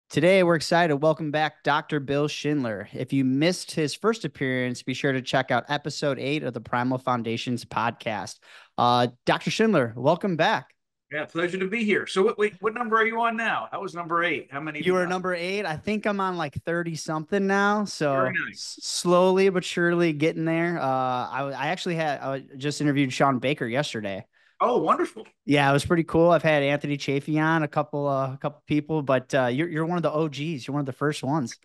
Today, we're excited to welcome back Dr. Bill Schindler. If you missed his first appearance, be sure to check out episode 8 of the Primal Foundations podcast. Dr. Schindler, welcome back. Yeah, pleasure to be here. So, what number are you on now? That was number eight. How many have You you were done? number 8. I think I'm on like 30 something now. Very So nice. slowly but surely getting there. I actually I just interviewed Sean Baker yesterday. Oh, wonderful. Yeah, it was pretty cool. I've had Anthony Chafee on, a couple people, but you're one of the OGs. You're one of the first ones.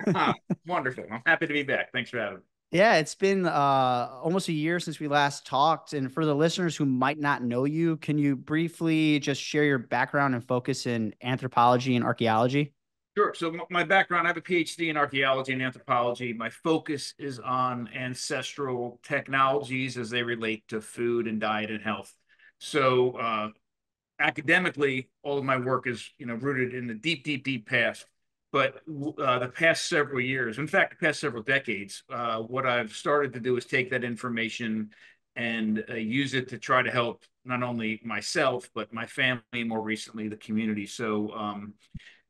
Ah, wonderful. I'm happy to be back. Thanks for having me. Yeah, it's been almost a year since we last talked. And for the listeners who might not know you, can you briefly just share your background and focus in anthropology and archaeology? Sure. So, my background, I have a PhD in archaeology and anthropology. My focus is on ancestral technologies as they relate to food and diet and health. So, academically, all of my work is rooted in the deep, deep, deep past. But the past several years, in fact, the past several decades, what I've started to do is take that information and use it to try to help not only myself but my family, and more recently the community. So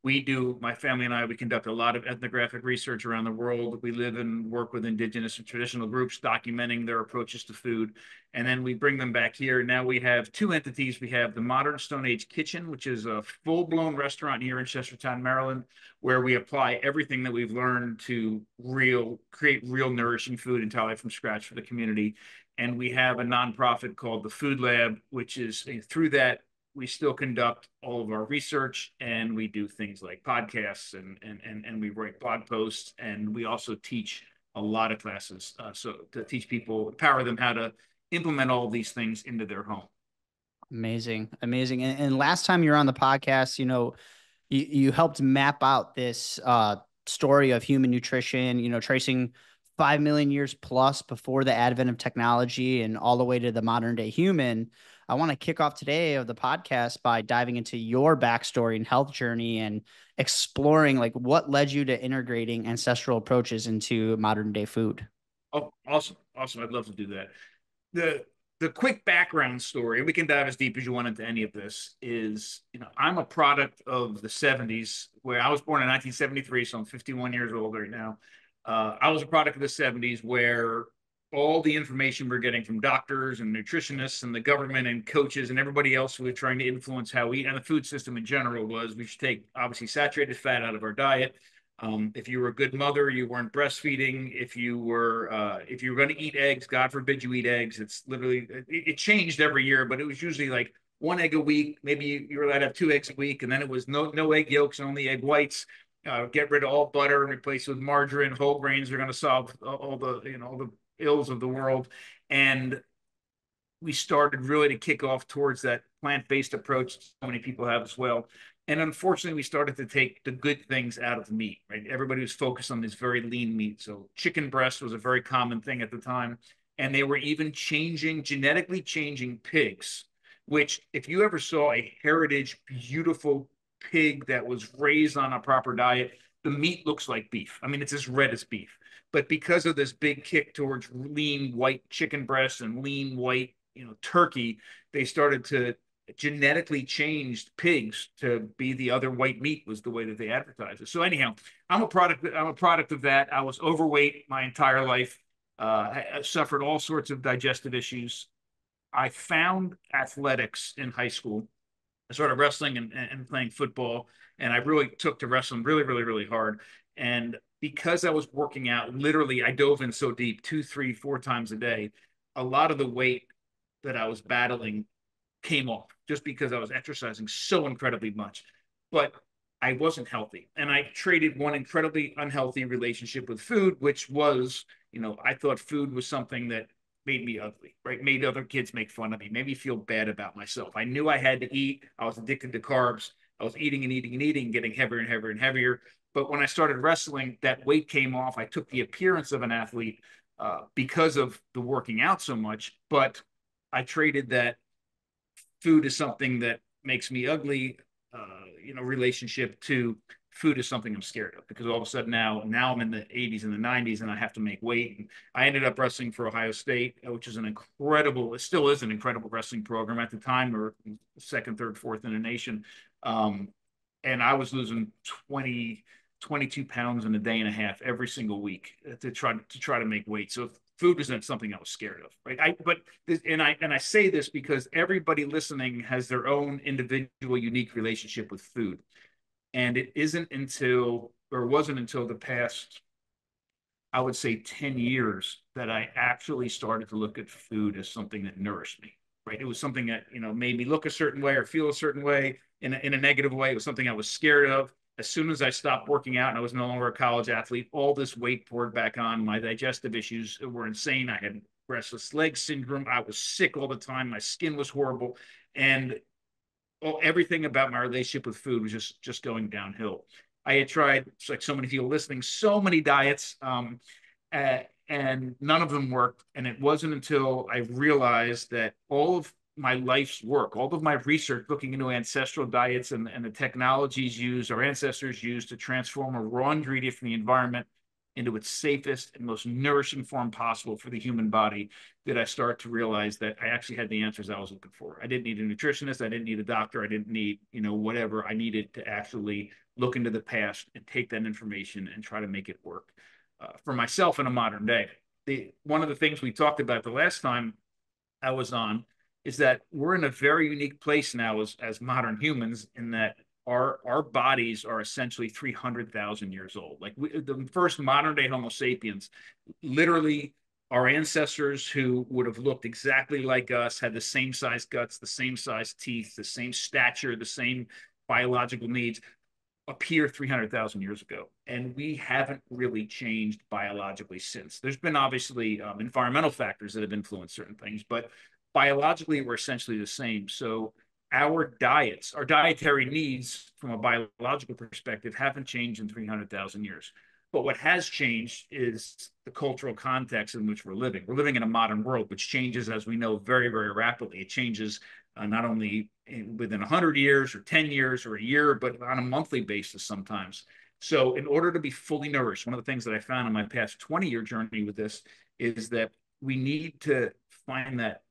my family and I, we conduct a lot of ethnographic research around the world. We live and work with indigenous and traditional groups, documenting their approaches to food. And then we bring them back here. Now we have two entities. We have the Modern Stone Age Kitchen, which is a full-blown restaurant here in Chestertown, Maryland, where we apply everything that we've learned to create real nourishing food entirely from scratch for the community. And we have a nonprofit called the Food Lab, which is through that we still conduct all of our research, and we do things like podcasts and we write blog posts, and we also teach a lot of classes, so to teach people, empower them how to implement all of these things into their home. Amazing, amazing. And last time you were on the podcast, you helped map out this story of human nutrition, tracing 5 million years plus before the advent of technology and all the way to the modern day human. I want to kick off today of the podcast by diving into your backstory and health journey and exploring like what led you to integrating ancestral approaches into modern day food. Oh, awesome, awesome! I'd love to do that. The quick background story, and we can dive as deep as you want into any of this, is I'm a product of the 70s, where I was born in 1973, so I'm 51 years old right now. I was a product of the 70s where all the information we're getting from doctors and nutritionists and the government and coaches and everybody else who were trying to influence how we eat and the food system in general was we should take obviously saturated fat out of our diet. If you were a good mother, you weren't breastfeeding. If you were going to eat eggs, God forbid you eat eggs. It's literally it changed every year, but it was usually like one egg a week. Maybe you were allowed to have two eggs a week, and then it was no egg yolks and only egg whites. Get rid of all butter and replace it with margarine. Whole grains are going to solve all the ills of the world. And we started really to kick off towards that plant-based approach so many people have as well. And unfortunately, we started to take the good things out of meat, right? Everybody was focused on this very lean meat. So chicken breast was a very common thing at the time. And they were even genetically changing pigs, which if you ever saw a heritage, beautiful pig that was raised on a proper diet, the meat looks like beef. I mean, it's as red as beef. But because of this big kick towards lean white chicken breast and lean white turkey, they started to genetically changed pigs to be the other white meat was the way that they advertised it. So anyhow, I'm a product of that. I was overweight my entire life. I suffered all sorts of digestive issues. I found athletics in high school. I started wrestling and playing football, and I really took to wrestling really, really, really hard. And because I was working out, literally, I dove in so deep, two, three, four times a day. A lot of the weight that I was battling came off just because I was exercising so incredibly much. But I wasn't healthy. And I traded one incredibly unhealthy relationship with food, which was, I thought food was something that made me ugly, right? Made other kids make fun of me, made me feel bad about myself. I knew I had to eat. I was addicted to carbs. I was eating and eating and eating, getting heavier and heavier and heavier. But when I started wrestling, that weight came off. I took the appearance of an athlete because of the working out so much. But I traded that food is something that makes me ugly, relationship to food is something I'm scared of because all of a sudden now I'm in the 80s and the 90s and I have to make weight. And I ended up wrestling for Ohio State, which is it still is an incredible wrestling program. At the time, we were second, third, fourth in the nation. and I was losing 22 pounds in a day and a half every single week to try to make weight. So food isn't something I was scared of, right? I say this because everybody listening has their own individual, unique relationship with food, and it isn't until or wasn't until the past, I would say, 10 years that I actually started to look at food as something that nourished me, right? It was something that, made me look a certain way or feel a certain way in a negative way. It was something I was scared of. As soon as I stopped working out and I was no longer a college athlete, all this weight poured back on. My digestive issues were insane. I had restless leg syndrome. I was sick all the time. My skin was horrible. And everything about my relationship with food was just going downhill. I had tried, like so many people listening, so many diets, and none of them worked. And it wasn't until I realized that all of my life's work, all of my research looking into ancestral diets and the technologies used, our ancestors used to transform a raw ingredient from the environment into its safest and most nourishing form possible for the human body, did I start to realize that I actually had the answers I was looking for. I didn't need a nutritionist. I didn't need a doctor. I didn't need, whatever. I needed to actually look into the past and take that information and try to make it work for myself in a modern day. One of the things we talked about the last time I was on is that we're in a very unique place now as modern humans, in that our bodies are essentially 300,000 years old. Like the first modern day Homo sapiens, literally our ancestors who would have looked exactly like us, had the same size guts, the same size teeth, the same stature, the same biological needs, appear 300,000 years ago. And we haven't really changed biologically since. There's been obviously environmental factors that have influenced certain things, but biologically, we're essentially the same. So our diets, our dietary needs from a biological perspective haven't changed in 300,000 years. But what has changed is the cultural context in which we're living. We're living in a modern world, which changes, as we know, very, very rapidly. It changes not only within 100 years or 10 years or a year, but on a monthly basis sometimes. So in order to be fully nourished, one of the things that I found in my past 20-year journey with this is that we need to find that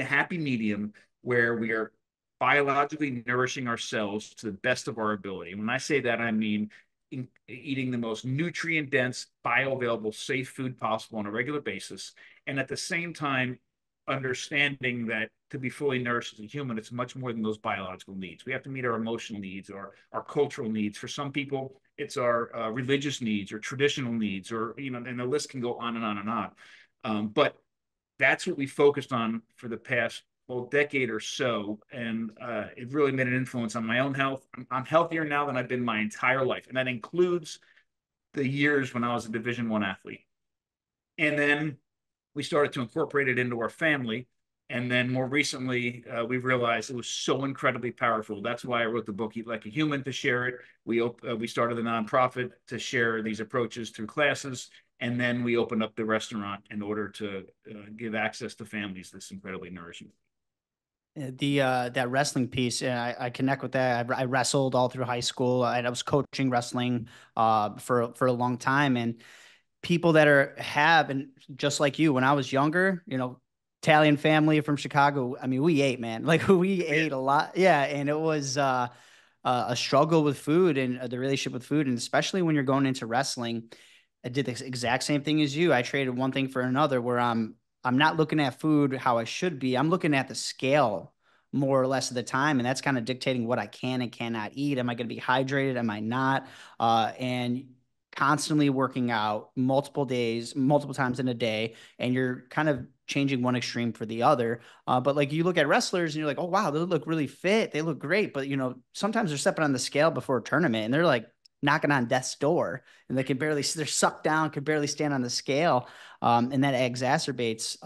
happy medium where we are biologically nourishing ourselves to the best of our ability. And when I say that, I mean eating the most nutrient dense, bioavailable, safe food possible on a regular basis. And at the same time, understanding that to be fully nourished as a human, it's much more than those biological needs. We have to meet our emotional needs, or our cultural needs. For some people, it's our religious needs or traditional needs, or, and the list can go on and on and on. But that's what we focused on for the past decade or so, and it really made an influence on my own health. I'm healthier now than I've been my entire life, and that includes the years when I was a Division I athlete. And then we started to incorporate it into our family. And then more recently, we realized it was so incredibly powerful. That's why I wrote the book, Eat Like a Human, to share it. We started a nonprofit to share these approaches through classes. And then we opened up the restaurant in order to give access to families this incredibly nourishing. The that wrestling piece, I connect with that. I wrestled all through high school, and I was coaching wrestling for a long time. And people that and just like you, when I was younger, Italian family from Chicago. I mean, we ate, man. Like we Yeah. ate a lot. Yeah, and it was a struggle with food and the relationship with food, and especially when you're going into wrestling. I did the exact same thing as you. I traded one thing for another, where I'm not looking at food how I should be. I'm looking at the scale more or less of the time, and that's kind of dictating what I can and cannot eat. Am I going to be hydrated? Am I not? And constantly working out multiple days, multiple times in a day, and you're kind of changing one extreme for the other. But like you look at wrestlers and you're like, oh wow, they look really fit, they look great. But sometimes they're stepping on the scale before a tournament and they're like knocking on death's door, and they're sucked down, can barely stand on the scale. And that exacerbates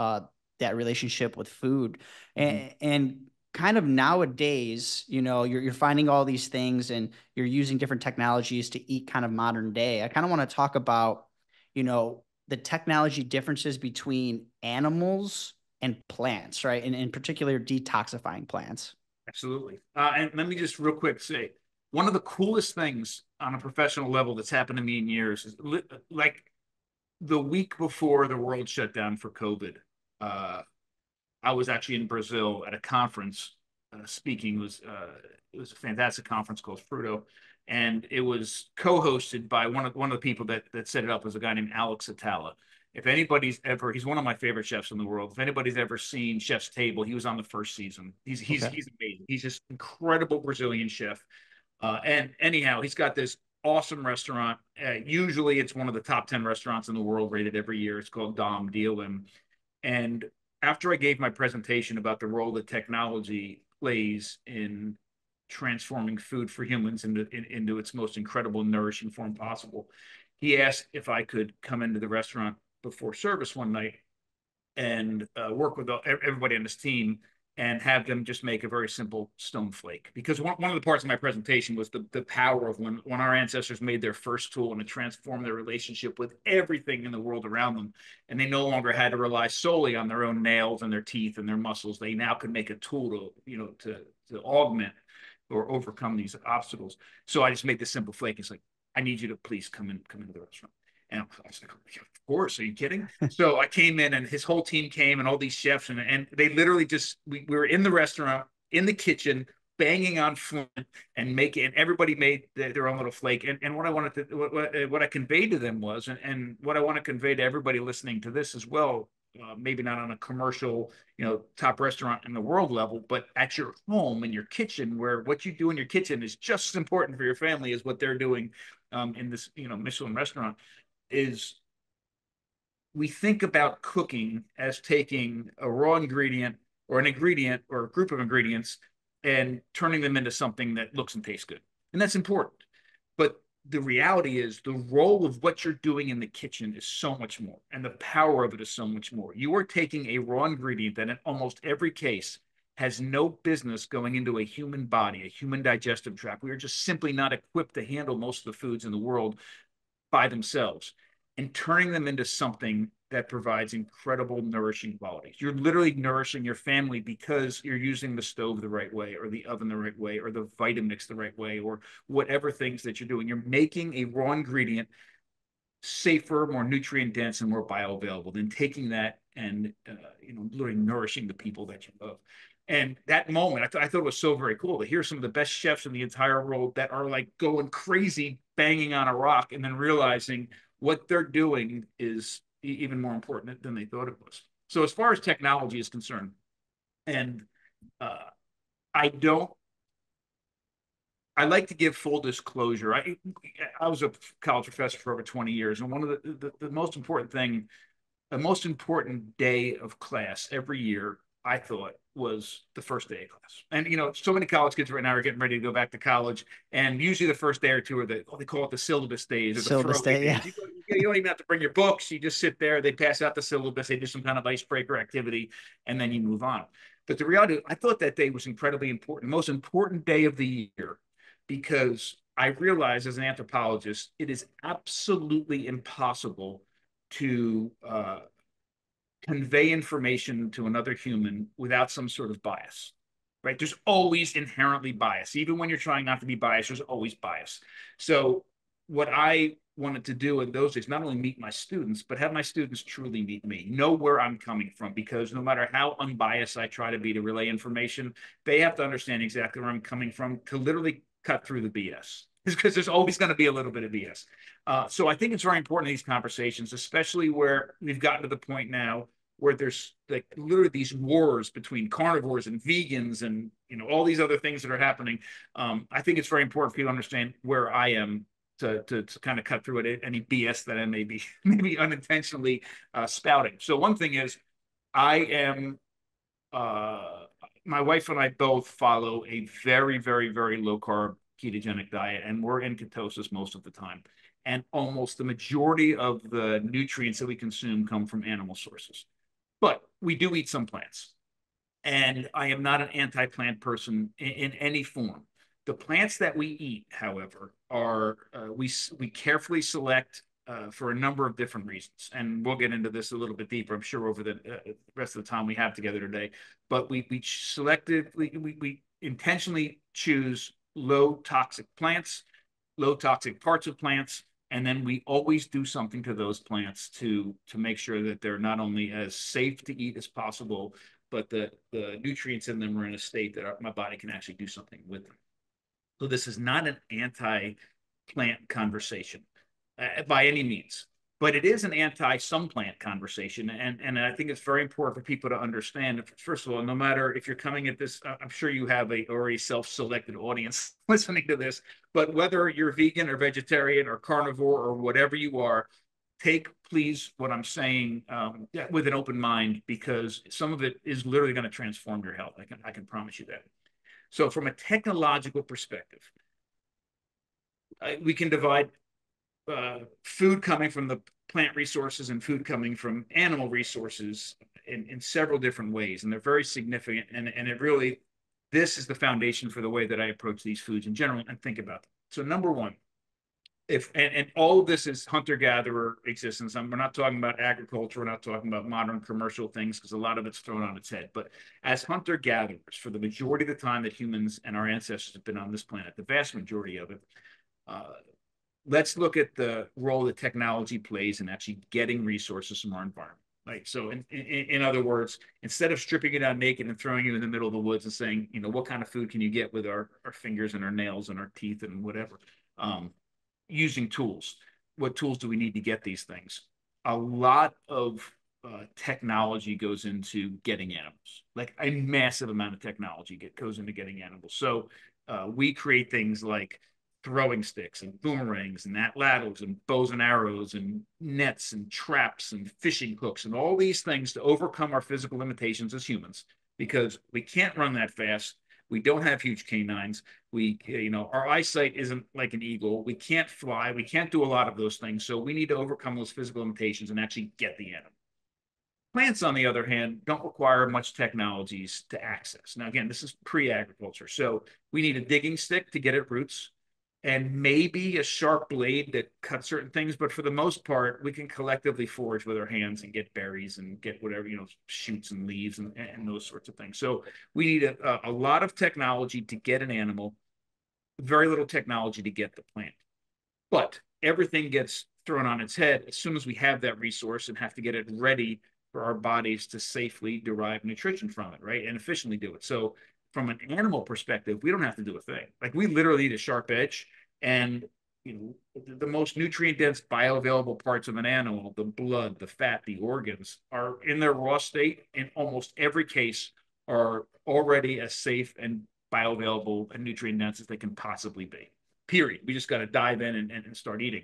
that relationship with food. Mm-hmm. And kind of nowadays, you're finding all these things and you're using different technologies to eat kind of modern day. I kind of want to talk about, the technology differences between animals and plants, right? And in particular, detoxifying plants. Absolutely. And let me just real quick say, one of the coolest things on a professional level that's happened to me in years is like the week before the world shut down for COVID. uh, I was actually in Brazil at a conference speaking was it was a fantastic conference called Fruto, and it was co-hosted by one of the people that set it up was a guy named Alex Atala. If anybody's ever, he's one of my favorite chefs in the world. If anybody's ever seen Chef's Table, he was on the first season. Okay. He's amazing. He's just incredible Brazilian chef. And anyhow, he's got this awesome restaurant. Usually, it's one of the top 10 restaurants in the world rated every year. It's called Dom DOM. And after I gave my presentation about the role that technology plays in transforming food for humans into its most incredible, nourishing form possible, he asked if I could come into the restaurant before service one night and work with everybody on this team and have them just make a very simple stone flake. Because one of the parts of my presentation was the power of when our ancestors made their first tool and it transformed their relationship with everything in the world around them. And they no longer had to rely solely on their own nails and their teeth and their muscles. They now could make a tool to augment or overcome these obstacles. So I just made this simple flake. It's like, I need you to please come into the restaurant. And I was like, of course, are you kidding? So I came in and his whole team came and all these chefs and they literally just, we were in the restaurant, in the kitchen, banging on flint and making, and everybody made their own little flake. And what I wanted to, what I conveyed to them was, and what I want to convey to everybody listening to this as well, maybe not on a commercial, top restaurant in the world level, but at your home, in your kitchen, where what you do in your kitchen is just as important for your family as what they're doing in this, Michelin restaurant. Is we think about cooking as taking a raw ingredient or an ingredient or a group of ingredients and turning them into something that looks and tastes good. And that's important. But the reality is the role of what you're doing in the kitchen is so much more, and the power of it is so much more. You are taking a raw ingredient that in almost every case has no business going into a human body, a human digestive tract. We are just simply not equipped to handle most of the foods in the world by themselves, and turning them into something that provides incredible nourishing qualities. You're literally nourishing your family because you're using the stove the right way or the oven the right way or the Vitamix the right way or whatever things that you're doing. You're making a raw ingredient safer, more nutrient dense, and more bioavailable than taking that and literally nourishing the people that you love. And that moment, I thought it was so very cool to hear some of the best chefs in the entire world that are like going crazy, banging on a rock, and then realizing what they're doing is even more important than they thought it was. So as far as technology is concerned, and uh, I don't I like to give full disclosure. I was a college professor for over 20 years, and one of the most important thing, the most important day of class every year, I thought, was the first day of class. And so many college kids right now are getting ready to go back to college, and usually the first day or two are they call it the syllabus days or the Syllabus throwaway day, yeah. days. You don't even have to bring your books. You just sit there. They pass out the syllabus. They do some kind of icebreaker activity, and then you move on. But the reality, I thought that day was incredibly important, most important day of the year, because I realize as an anthropologist, it is absolutely impossible to convey information to another human without some sort of bias, right? There's always inherently bias. Even when you're trying not to be biased, there's always bias. So what I wanted to do in those days, not only meet my students, but have my students truly meet me, know where I'm coming from, because no matter how unbiased I try to be to relay information, they have to understand exactly where I'm coming from to literally cut through the BS. Because there's always going to be a little bit of BS. So I think it's very important in these conversations, especially where we've gotten to the point now where there's like literally these wars between carnivores and vegans and all these other things that are happening. I think it's very important for you to understand where I am to kind of cut through it, any BS that I may be maybe unintentionally spouting. So one thing is I am my wife and I both follow a very, very, very low carb ketogenic diet, and we're in ketosis most of the time. And almost the majority of the nutrients that we consume come from animal sources. But we do eat some plants. And I am not an anti-plant person in any form. The plants that we eat, however, are we carefully select for a number of different reasons, and we'll get into this a little bit deeper, I'm sure, over the rest of the time we have together today. But we selectively we intentionally choose low toxic plants, low toxic parts of plants, and then we always do something to those plants to make sure that they're not only as safe to eat as possible, but the nutrients in them are in a state that my body can actually do something with them. So this is not an anti-plant conversation by any means, but it is an anti-some plant conversation. And I think it's very important for people to understand. First of all, no matter if you're coming at this, I'm sure you have a already self-selected audience listening to this, but whether you're vegan or vegetarian or carnivore or whatever you are, take please what I'm saying with an open mind, because some of it is literally going to transform your health. I can promise you that. So from a technological perspective, we can divide food coming from the plant resources and food coming from animal resources in several different ways. And they're very significant. And it really, this is the foundation for the way that I approach these foods in general and think about them. So number one, and all of this is hunter-gatherer existence. We're not talking about agriculture. We're not talking about modern commercial things, because a lot of it's thrown on its head. But as hunter-gatherers, for the majority of the time that humans and our ancestors have been on this planet, the vast majority of it, let's look at the role that technology plays in actually getting resources from our environment. Right. So in other words, instead of stripping it out naked and throwing you in the middle of the woods and saying, what kind of food can you get with our fingers and our nails and our teeth and whatever, using tools. What tools do we need to get these things? A lot of technology goes into getting animals, like a massive amount of technology goes into getting animals. So we create things like throwing sticks and boomerangs and atlatls and bows and arrows and nets and traps and fishing hooks and all these things to overcome our physical limitations as humans, because we can't run that fast. We don't have huge canines. Our eyesight isn't like an eagle. We can't fly. We can't do a lot of those things. So we need to overcome those physical limitations and actually get the animal. Plants, on the other hand, don't require much technologies to access. Now, again, this is pre-agriculture. So we need a digging stick to get at roots, and maybe a sharp blade that cuts certain things. But for the most part, we can collectively forage with our hands and get berries and get whatever, shoots and leaves and those sorts of things. So we need a lot of technology to get an animal, very little technology to get the plant. But everything gets thrown on its head as soon as we have that resource and have to get it ready for our bodies to safely derive nutrition from it, right? And efficiently do it. So from an animal perspective, we don't have to do a thing. Like, we literally need a sharp edge, and the most nutrient dense bioavailable parts of an animal, the blood, the fat, the organs, are in their raw state in almost every case, are already as safe and bioavailable and nutrient dense as they can possibly be. Period. We just got to dive in and start eating.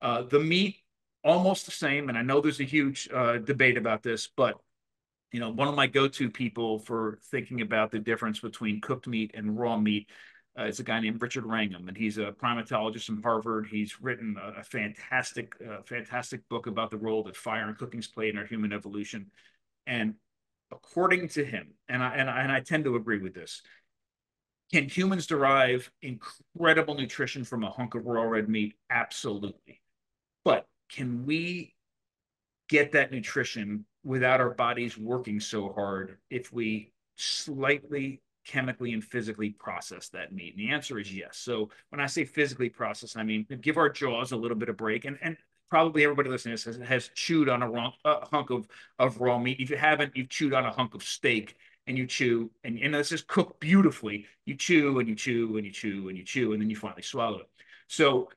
The meat, almost the same. And I know there's a huge debate about this, but one of my go-to people for thinking about the difference between cooked meat and raw meat is a guy named Richard Wrangham, and he's a primatologist from Harvard. He's written a fantastic book about the role that fire and cooking's played in our human evolution. And according to him, and I tend to agree with this, can humans derive incredible nutrition from a hunk of raw red meat? Absolutely. But can we get that nutrition without our bodies working so hard if we slightly chemically and physically process that meat? And the answer is yes. So when I say physically process, I mean give our jaws a little bit of break. And probably everybody listening to this has chewed on a hunk of raw meat. If you haven't, you've chewed on a hunk of steak, and you chew, and it's just cooked beautifully. You chew and you chew and you chew and you chew, and then you finally swallow it. So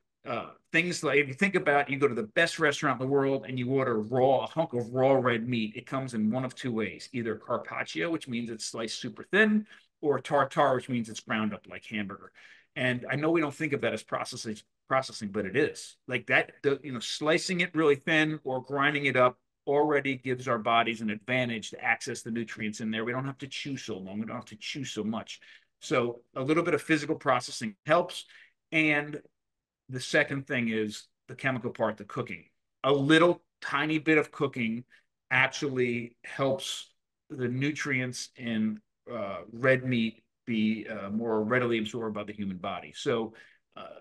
things like, if you think about, you go to the best restaurant in the world and you order a hunk of raw red meat, it comes in one of two ways: either carpaccio, which means it's sliced super thin, or tartare, which means it's ground up like hamburger. And I know we don't think of that as processing, but it is. Like that, slicing it really thin or grinding it up already gives our bodies an advantage to access the nutrients in there. We don't have to chew so long. We don't have to chew so much. So a little bit of physical processing helps. And the second thing is the chemical part, the cooking. A little tiny bit of cooking actually helps the nutrients in red meat be more readily absorbed by the human body. So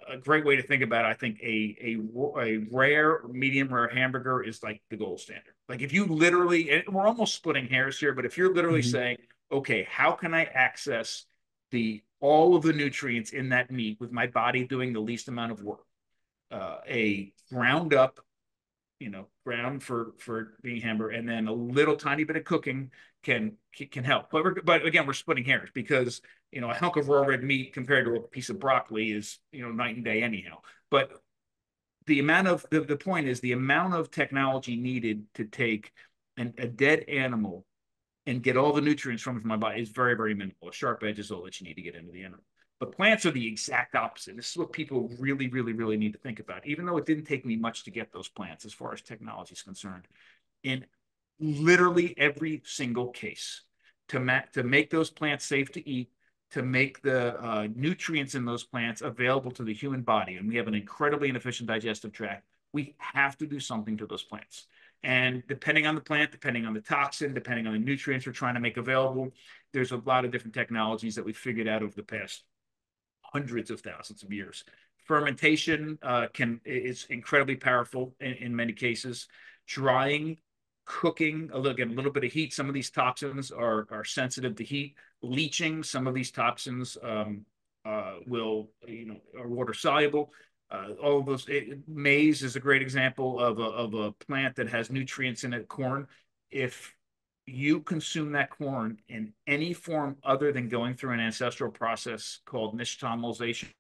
a great way to think about it, I think a rare or medium rare hamburger is like the gold standard. Like, if you literally, and we're almost splitting hairs here, but if you're literally saying, okay, how can I access all of the nutrients in that meat with my body doing the least amount of work? A ground up ground for being hamburger, and then a little tiny bit of cooking can help. But again, we're splitting hairs because a hunk of raw red meat compared to a piece of broccoli is night and day anyhow. But the point is the amount of technology needed to take a dead animal and get all the nutrients from my body is very, very minimal. A sharp edge is all that you need to get into the animal. But plants are the exact opposite. This is what people really, really, really need to think about. Even though it didn't take me much to get those plants as far as technology is concerned, in literally every single case, to make those plants safe to eat, to make the nutrients in those plants available to the human body, and we have an incredibly inefficient digestive tract, we have to do something to those plants. And depending on the plant, depending on the toxin, depending on the nutrients we're trying to make available, there's a lot of different technologies that we figured out over the past hundreds of thousands of years. Fermentation is incredibly powerful in many cases. Drying, cooking, again, a little bit of heat. Some of these toxins are sensitive to heat. Leaching, some of these toxins are water soluble. All of those. Maize is a great example of a plant that has nutrients in it. Corn. If you consume that corn in any form other than going through an ancestral process called nixtamalization,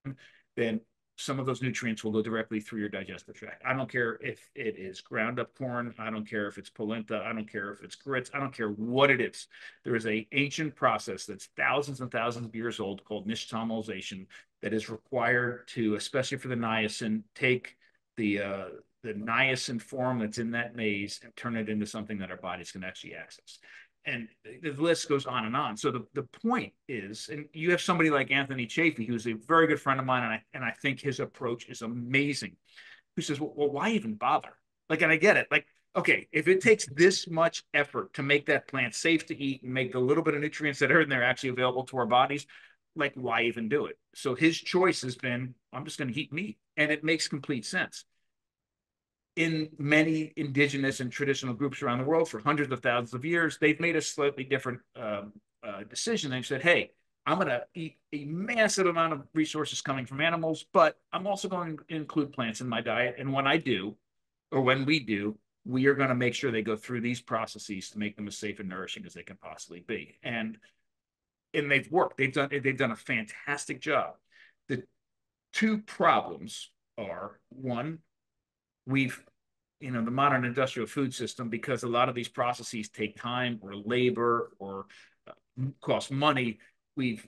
then some of those nutrients will go directly through your digestive tract. I don't care if it is ground up corn. I don't care if it's polenta. I don't care if it's grits. I don't care what it is. There is an ancient process that's thousands and thousands of years old called nixtamalization that is required to, especially for the niacin, take the niacin form that's in that maize and turn it into something that our bodies can actually access. And the list goes on and on. So the point is, and you have somebody like Anthony Chaffee, who's a very good friend of mine, and I think his approach is amazing, who says, well, why even bother? Like, and I get it. Like, okay, if it takes this much effort to make that plant safe to eat and make the little bit of nutrients that are in there actually available to our bodies, like, why even do it? So his choice has been, I'm just going to eat meat. And it makes complete sense. In many indigenous and traditional groups around the world for hundreds of thousands of years, they've made a slightly different decision. They've said, hey, I'm going to eat a massive amount of resources coming from animals, but I'm also going to include plants in my diet. And when I do, or when we do, we are going to make sure they go through these processes to make them as safe and nourishing as they can possibly be. And they've worked. They've done a fantastic job. The two problems are, one, the modern industrial food system, because a lot of these processes take time or labor or cost money, we've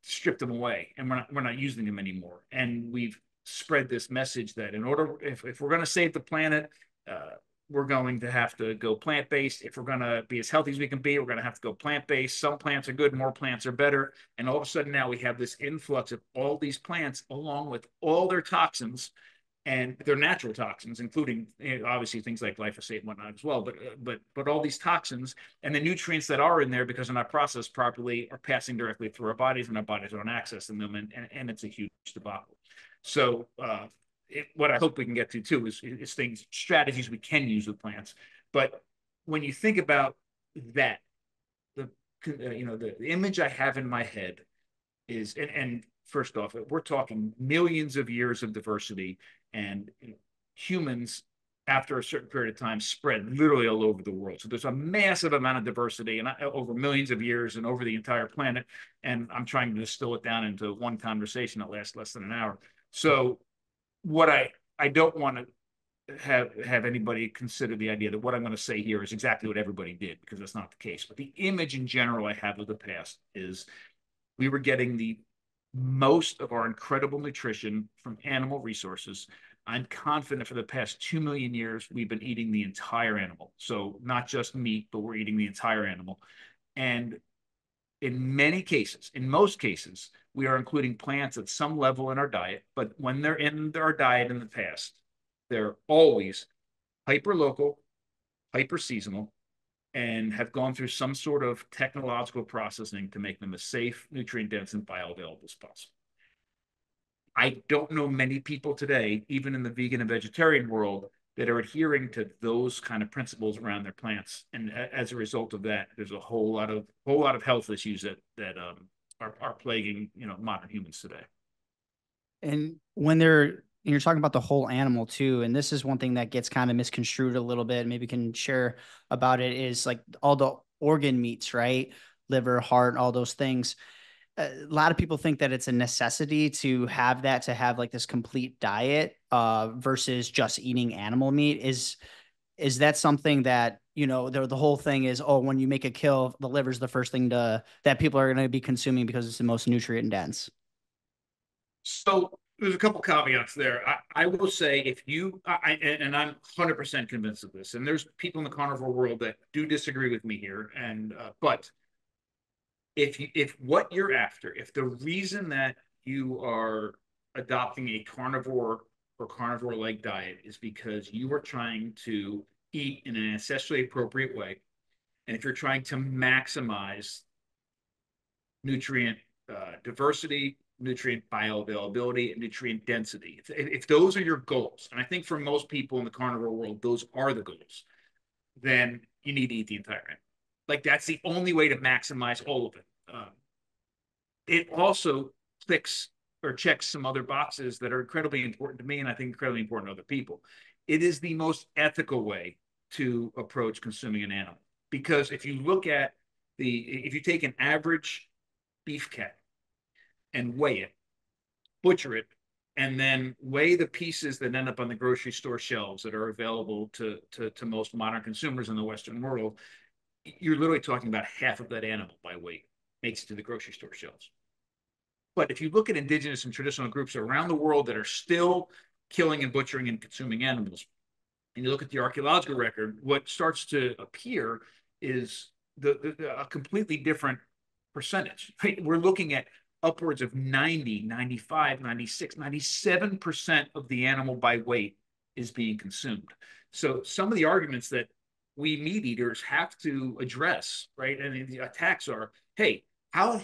stripped them away and we're not using them anymore. And we've spread this message that if we're going to save the planet, we're going to have to go plant-based. If we're going to be as healthy as we can be, we're going to have to go plant-based. Some plants are good, more plants are better. And all of a sudden now we have this influx of all these plants along with all their toxins, and they're natural toxins, including obviously things like glyphosate and whatnot as well. But all these toxins and the nutrients that are in there, because they're not processed properly, are passing directly through our bodies, and our bodies aren't accessing them, and it's a huge debacle. So what I hope we can get to too is strategies we can use with plants. But when you think about that, the image I have in my head is, and first off, we're talking millions of years of diversity, and humans, after a certain period of time, spread literally all over the world. So there's a massive amount of diversity, and over millions of years and over the entire planet. And I'm trying to distill it down into one conversation that lasts less than an hour. So what I don't want to have anybody consider the idea that what I'm going to say here is exactly what everybody did, because that's not the case. But the image in general I have of the past is we were getting the most of our incredible nutrition from animal resources. I'm confident for the past 2 million years, we've been eating the entire animal. So not just meat, but we're eating the entire animal. And in most cases, we are including plants at some level in our diet. But when they're in our diet in the past, they're always hyper local, hyper seasonal, and have gone through some sort of technological processing to make them as safe, nutrient dense, and bioavailable as possible. I don't know many people today, even in the vegan and vegetarian world, that are adhering to those kind of principles around their plants. And as a result of that, there's a whole lot of health issues that are plaguing modern humans today. And when they're And you're talking about the whole animal too. And this is one thing that gets kind of misconstrued a little bit. Maybe can share about it is like all the organ meats, right? Liver, heart, all those things. A lot of people think that it's a necessity to have that to have like this complete diet versus just eating animal meat. Is that something that, the whole thing is, oh, when you make a kill, the liver's the first thing that people are going to be consuming because it's the most nutrient dense. So there's a couple caveats there. I will say if you, and I'm 100% convinced of this, and there's people in the carnivore world that do disagree with me here, and but if what you're after, if the reason that you are adopting a carnivore or carnivore-like diet is because you are trying to eat in an ancestrally appropriate way, and if you're trying to maximize nutrient diversity, nutrient bioavailability, and nutrient density. If those are your goals, and I think for most people in the carnivore world, those are the goals, then you need to eat the entire animal. Like that's the only way to maximize all of it. It also clicks or checks some other boxes that are incredibly important to me and I think incredibly important to other people. It is the most ethical way to approach consuming an animal because if you look at if you take an average beef cat and weigh it, butcher it, and then weigh the pieces that end up on the grocery store shelves that are available to most modern consumers in the Western world, you're literally talking about half of that animal by weight makes it to the grocery store shelves. But if you look at indigenous and traditional groups around the world that are still killing and butchering and consuming animals, and you look at the archaeological record, what starts to appear is a completely different percentage. Right? We're looking at upwards of 90, 95, 96, 97% of the animal by weight is being consumed. So some of the arguments that we meat eaters have to address, right? And the attacks are, hey, how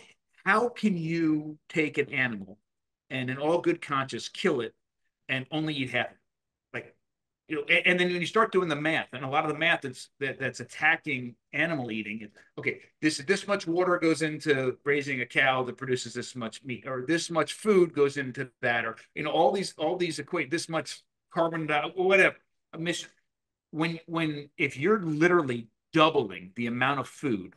how can you take an animal and in all good conscience kill it and only eat half? Like, and then when you start doing the math, and a lot of the math that's attacking animal eating, okay, this much water goes into raising a cow that produces this much meat, or this much food goes into that, or all these equate this much carbon dioxide, whatever. When if you're literally doubling the amount of food,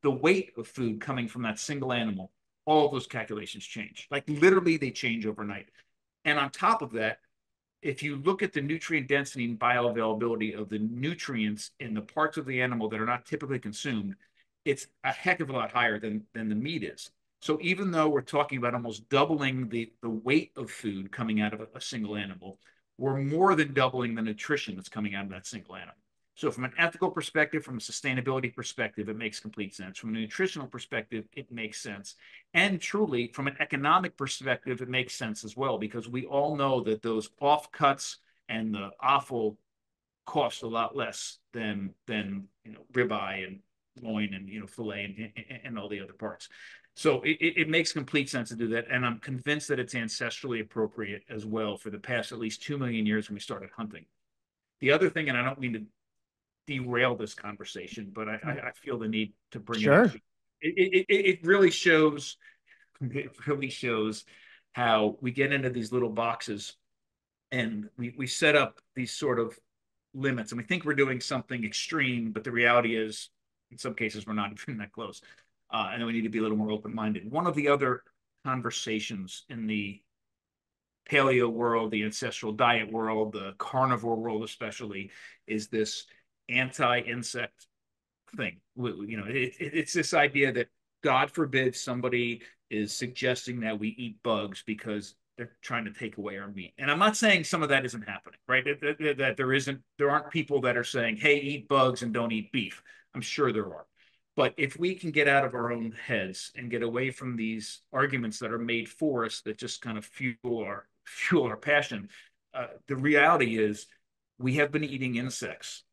the weight of food coming from that single animal, all of those calculations change. Like literally, they change overnight. And on top of that, if you look at the nutrient density and bioavailability of the nutrients in the parts of the animal that are not typically consumed, it's a heck of a lot higher than the meat is. So even though we're talking about almost doubling the weight of food coming out of a single animal, we're more than doubling the nutrition that's coming out of that single animal. So from an ethical perspective, from a sustainability perspective, it makes complete sense. From a nutritional perspective, it makes sense. And truly, from an economic perspective, it makes sense as well, because we all know that those offcuts and the offal cost a lot less than ribeye and loin and fillet and all the other parts. So it makes complete sense to do that, and I'm convinced that it's ancestrally appropriate as well for the past at least 2 million years when we started hunting. The other thing, and I don't mean to derail this conversation, but I feel the need to bring it up. Sure. It really shows. It really shows how we get into these little boxes and we set up these sort of limits, and we think we're doing something extreme, but the reality is, in some cases, we're not even that close, and we need to be a little more open-minded. One of the other conversations in the paleo world, the ancestral diet world, the carnivore world especially, is this anti-insect thing. It's this idea that God forbid somebody is suggesting that we eat bugs because they're trying to take away our meat. And I'm not saying some of that isn't happening, right? That there aren't people that are saying, hey, eat bugs and don't eat beef. I'm sure there are. But if we can get out of our own heads and get away from these arguments that are made for us that just kind of fuel our passion, the reality is we have been eating insects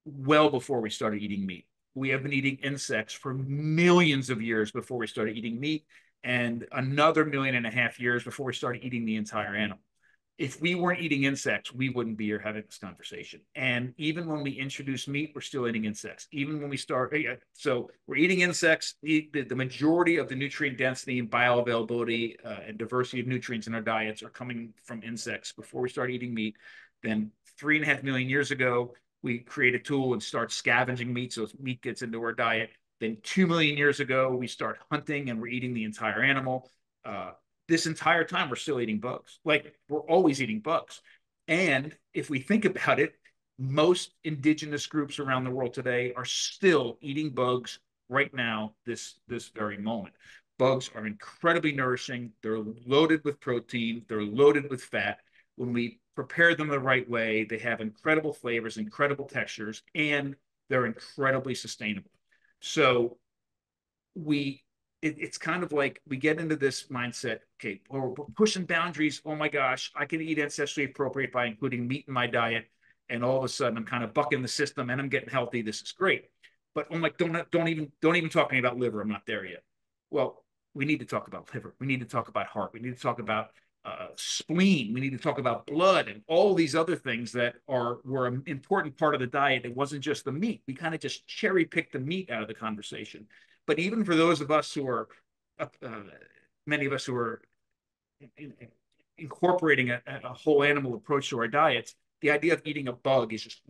well before we started eating meat. We have been eating insects for millions of years before we started eating meat, and another 1.5 million years before we started eating the entire animal. if we weren't eating insects, we wouldn't be here having this conversation. And even when we introduce meat, we're still eating insects. Even when we start, so we're eating insects. The majority of the nutrient density and bioavailability and diversity of nutrients in our diets are coming from insects before we start eating meat. Then 3.5 million years ago, we create a tool and start scavenging meat, so meat gets into our diet. Then 2 million years ago, we start hunting and we're eating the entire animal. This entire time we're still eating bugs. Like, we're always eating bugs. And if we think about it, most indigenous groups around the world today are still eating bugs right now, this very moment. Bugs are incredibly nourishing. They're loaded with protein. They're loaded with fat. When we prepare them the right way, they have incredible flavors, incredible textures, and they're incredibly sustainable. So we it's kind of like we get into this mindset, okay, we're pushing boundaries. Oh my gosh, I can eat ancestrally appropriate by including meat in my diet. And all of a sudden I'm kind of bucking the system and I'm getting healthy. This is great. But I'm like, don't even talk to me about liver. I'm not there yet. Well, we need to talk about liver. We need to talk about heart. We need to talk about spleen. We need to talk about blood and all these other things that were an important part of the diet. It wasn't just the meat. We kind of just cherry picked the meat out of the conversation. But even for those of us who are, many of us who are incorporating a whole animal approach to our diets, the idea of eating a bug is just,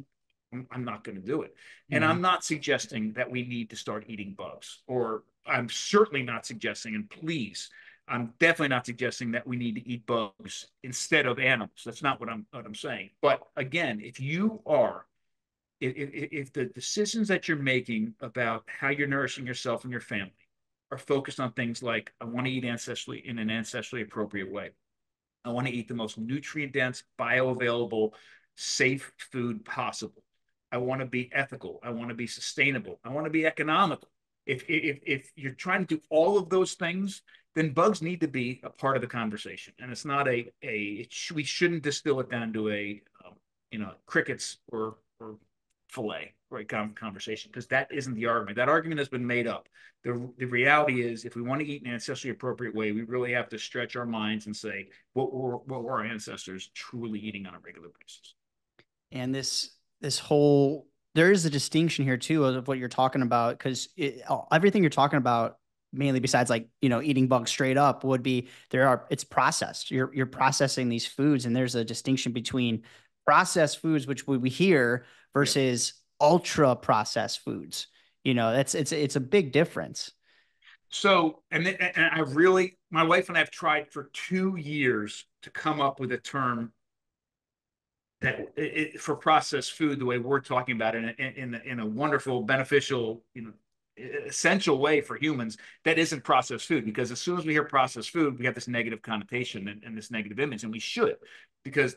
I'm not going to do it. And I'm not suggesting that we need to start eating bugs, or I'm certainly not suggesting, and please, I'm definitely not suggesting that we need to eat bugs instead of animals. That's not what I'm saying. But again, if the decisions that you're making about how you're nourishing yourself and your family are focused on things like, I want to eat ancestrally in an ancestrally appropriate way. I want to eat the most nutrient dense, bioavailable, safe food possible. I want to be ethical. I want to be sustainable. I want to be economical. If you're trying to do all of those things, then bugs need to be a part of the conversation. And it's not we shouldn't distill it down to crickets or fillet, right, conversation, because that isn't the argument. That argument has been made up. The reality is, if we want to eat in an ancestrally appropriate way, we really have to stretch our minds and say, what were our ancestors truly eating on a regular basis? And this whole, there is a distinction here too of what you're talking about, because everything you're talking about, mainly besides like, eating bugs straight up, would be it's processed. You're processing these foods, and there's a distinction between processed foods, which we hear, versus ultra processed foods. It's a big difference. So, and my wife and I have tried for 2 years to come up with a term for processed food, the way we're talking about it, in a wonderful, beneficial, essential way for humans, that isn't processed food. Because as soon as we hear processed food, we have this negative connotation and this negative image, and we should, because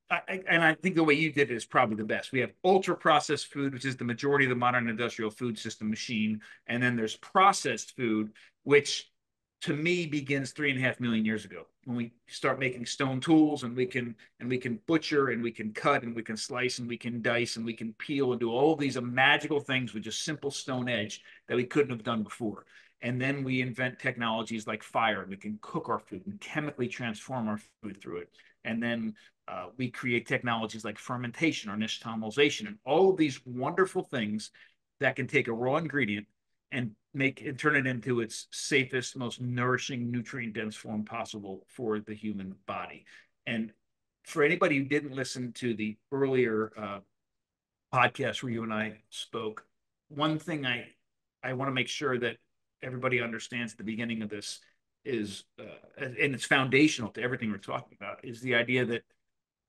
I think the way you did it is probably the best. We have ultra processed food, which is the majority of the modern industrial food system machine. And then there's processed food, which to me begins 3.5 million years ago, when we start making stone tools, and we can butcher, and we can cut, and we can slice, and we can dice, and we can peel, and do all of these magical things with just simple stone edge that we couldn't have done before. And then we invent technologies like fire, and we can cook our food and chemically transform our food through it. And then we create technologies like fermentation or nixtamalization, and all of these wonderful things that can take a raw ingredient and turn it into its safest, most nourishing, nutrient-dense form possible for the human body. And for anybody who didn't listen to the earlier podcast where you and I spoke, one thing I want to make sure that everybody understands at the beginning of this is, and it's foundational to everything we're talking about, is the idea that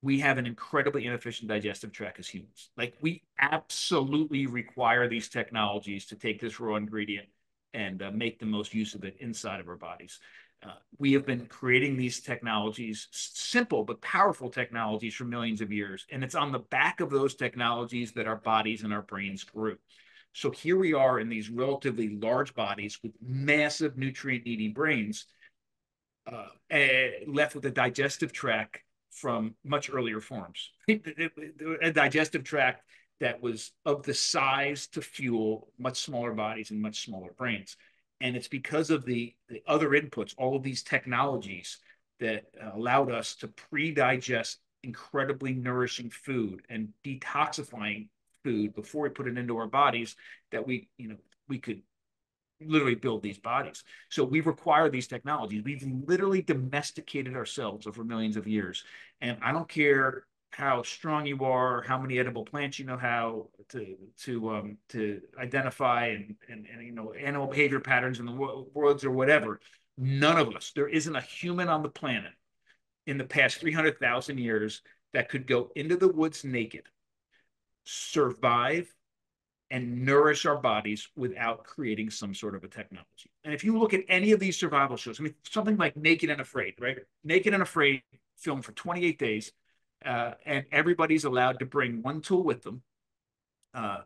we have an incredibly inefficient digestive tract as humans. Like, we absolutely require these technologies to take this raw ingredient and make the most use of it inside of our bodies. We have been creating these technologies, simple but powerful technologies, for millions of years. And it's on the back of those technologies that our bodies and our brains grew. So here we are in these relatively large bodies with massive nutrient-needing brains, left with a digestive tract from much earlier forms. A digestive tract that was of the size to fuel much smaller bodies and much smaller brains. And it's because of the other inputs, all of these technologies, that allowed us to pre-digest incredibly nourishing food and detoxifying food before we put it into our bodies, that we could literally build these bodies. So we require these technologies. We've literally domesticated ourselves over millions of years. And I don't care how strong you are, how many edible plants you know how to identify, and animal behavior patterns in the woods or whatever. None of us, there isn't a human on the planet in the past 300,000 years that could go into the woods naked, survive, and nourish our bodies without creating some sort of a technology. And if you look at any of these survival shows, I mean, something like Naked and Afraid, right? Naked and Afraid filmed for 28 days, and everybody's allowed to bring one tool with them, uh,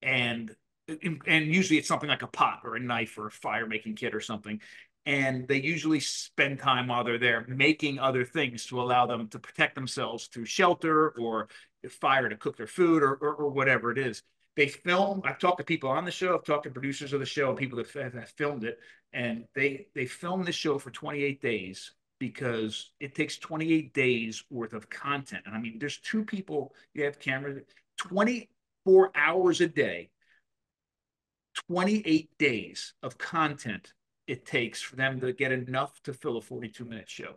and and usually it's something like a pot or a knife or a fire making kit or something. And they usually spend time while they're there making other things to allow them to protect themselves through shelter or fire to cook their food, or whatever it is. They film. I've talked to people on the show. I've talked to producers of the show and people that have filmed it, and they filmed this show for 28 days because it takes 28 days worth of content. And I mean, there's two people. You have cameras. 24 hours a day, 28 days of content it takes for them to get enough to fill a 42-minute show,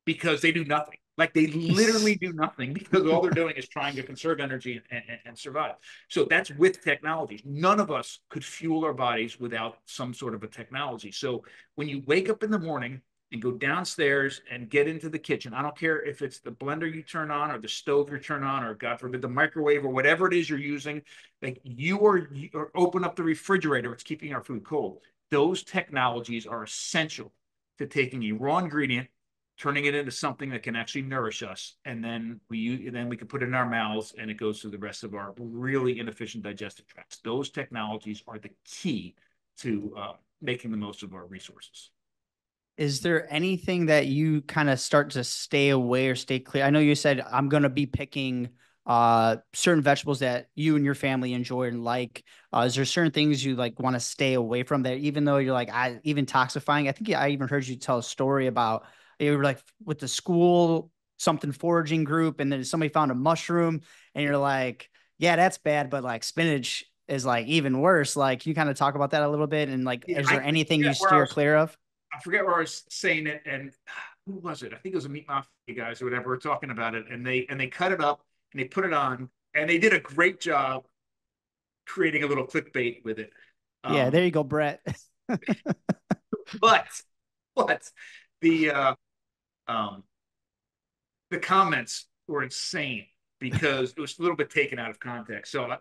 because they do nothing. Like they literally do nothing, because all they're doing is trying to conserve energy and survive. So that's with technology. None of us could fuel our bodies without some sort of a technology. So when you wake up in the morning and go downstairs and get into the kitchen, I don't care if it's the blender you turn on or the stove you turn on, or God forbid the microwave or whatever it is you're using, like or open up the refrigerator, it's keeping our food cold. Those technologies are essential to taking a raw ingredient, turning it into something that can actually nourish us, and then we can put it in our mouths, and it goes through the rest of our really inefficient digestive tracts. Those technologies are the key to making the most of our resources. Is there anything that you kind of start to stay away or stay clear? I know you said I'm going to be picking certain vegetables that you and your family enjoy and like. Is there certain things you like want to stay away from, that even though you're like even toxifying? I think I even heard you tell a story about you were like with the school something foraging group, and then somebody found a mushroom, and you're like, yeah, that's bad, but like spinach is like even worse. Like, you kind of talk about that a little bit, and like, Yeah, is there anything you steer clear of? I forget where I was saying it, and who was it? I think it was the Meat Mafia guys or whatever were talking about it, and they cut it up and they put it on, and they did a great job creating a little clickbait with it. Yeah, Um, there you go, Brett. but but the uh, um, the comments were insane because it was a little bit taken out of context. So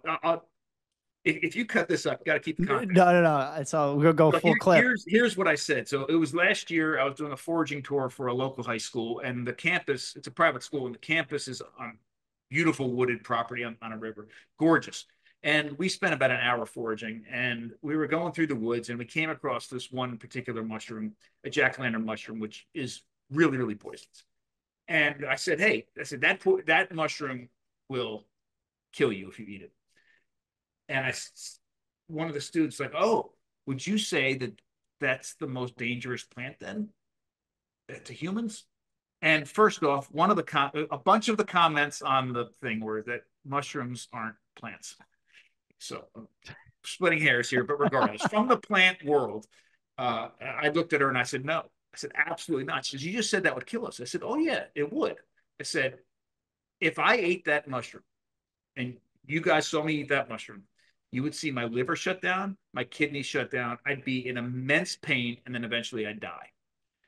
if you cut this up, you got to keep the No, context. no, no. So we'll go So full clip. here's what I said. So it was last year. I was doing a foraging tour for a local high school, and the campus, it's a private school, and the campus is on beautiful wooded property on a river, gorgeous. And we spent about an hour foraging, and we were going through the woods, and we came across this one particular mushroom, a jack-o'-lantern mushroom, which is really, really poisonous. And I said, hey, I said that mushroom will kill you if you eat it. And one of the students like, oh, would you say that that's the most dangerous plant then to humans? And first off, a bunch of the comments on the thing were that mushrooms aren't plants. So I'm splitting hairs here, but regardless, from the plant world, I looked at her and I said, no. I said, absolutely not. She said, you just said that would kill us. I said, oh yeah, it would. I said, if I ate that mushroom and you guys saw me eat that mushroom, you would see my liver shut down, my kidneys shut down. I'd be in immense pain, and then eventually I'd die.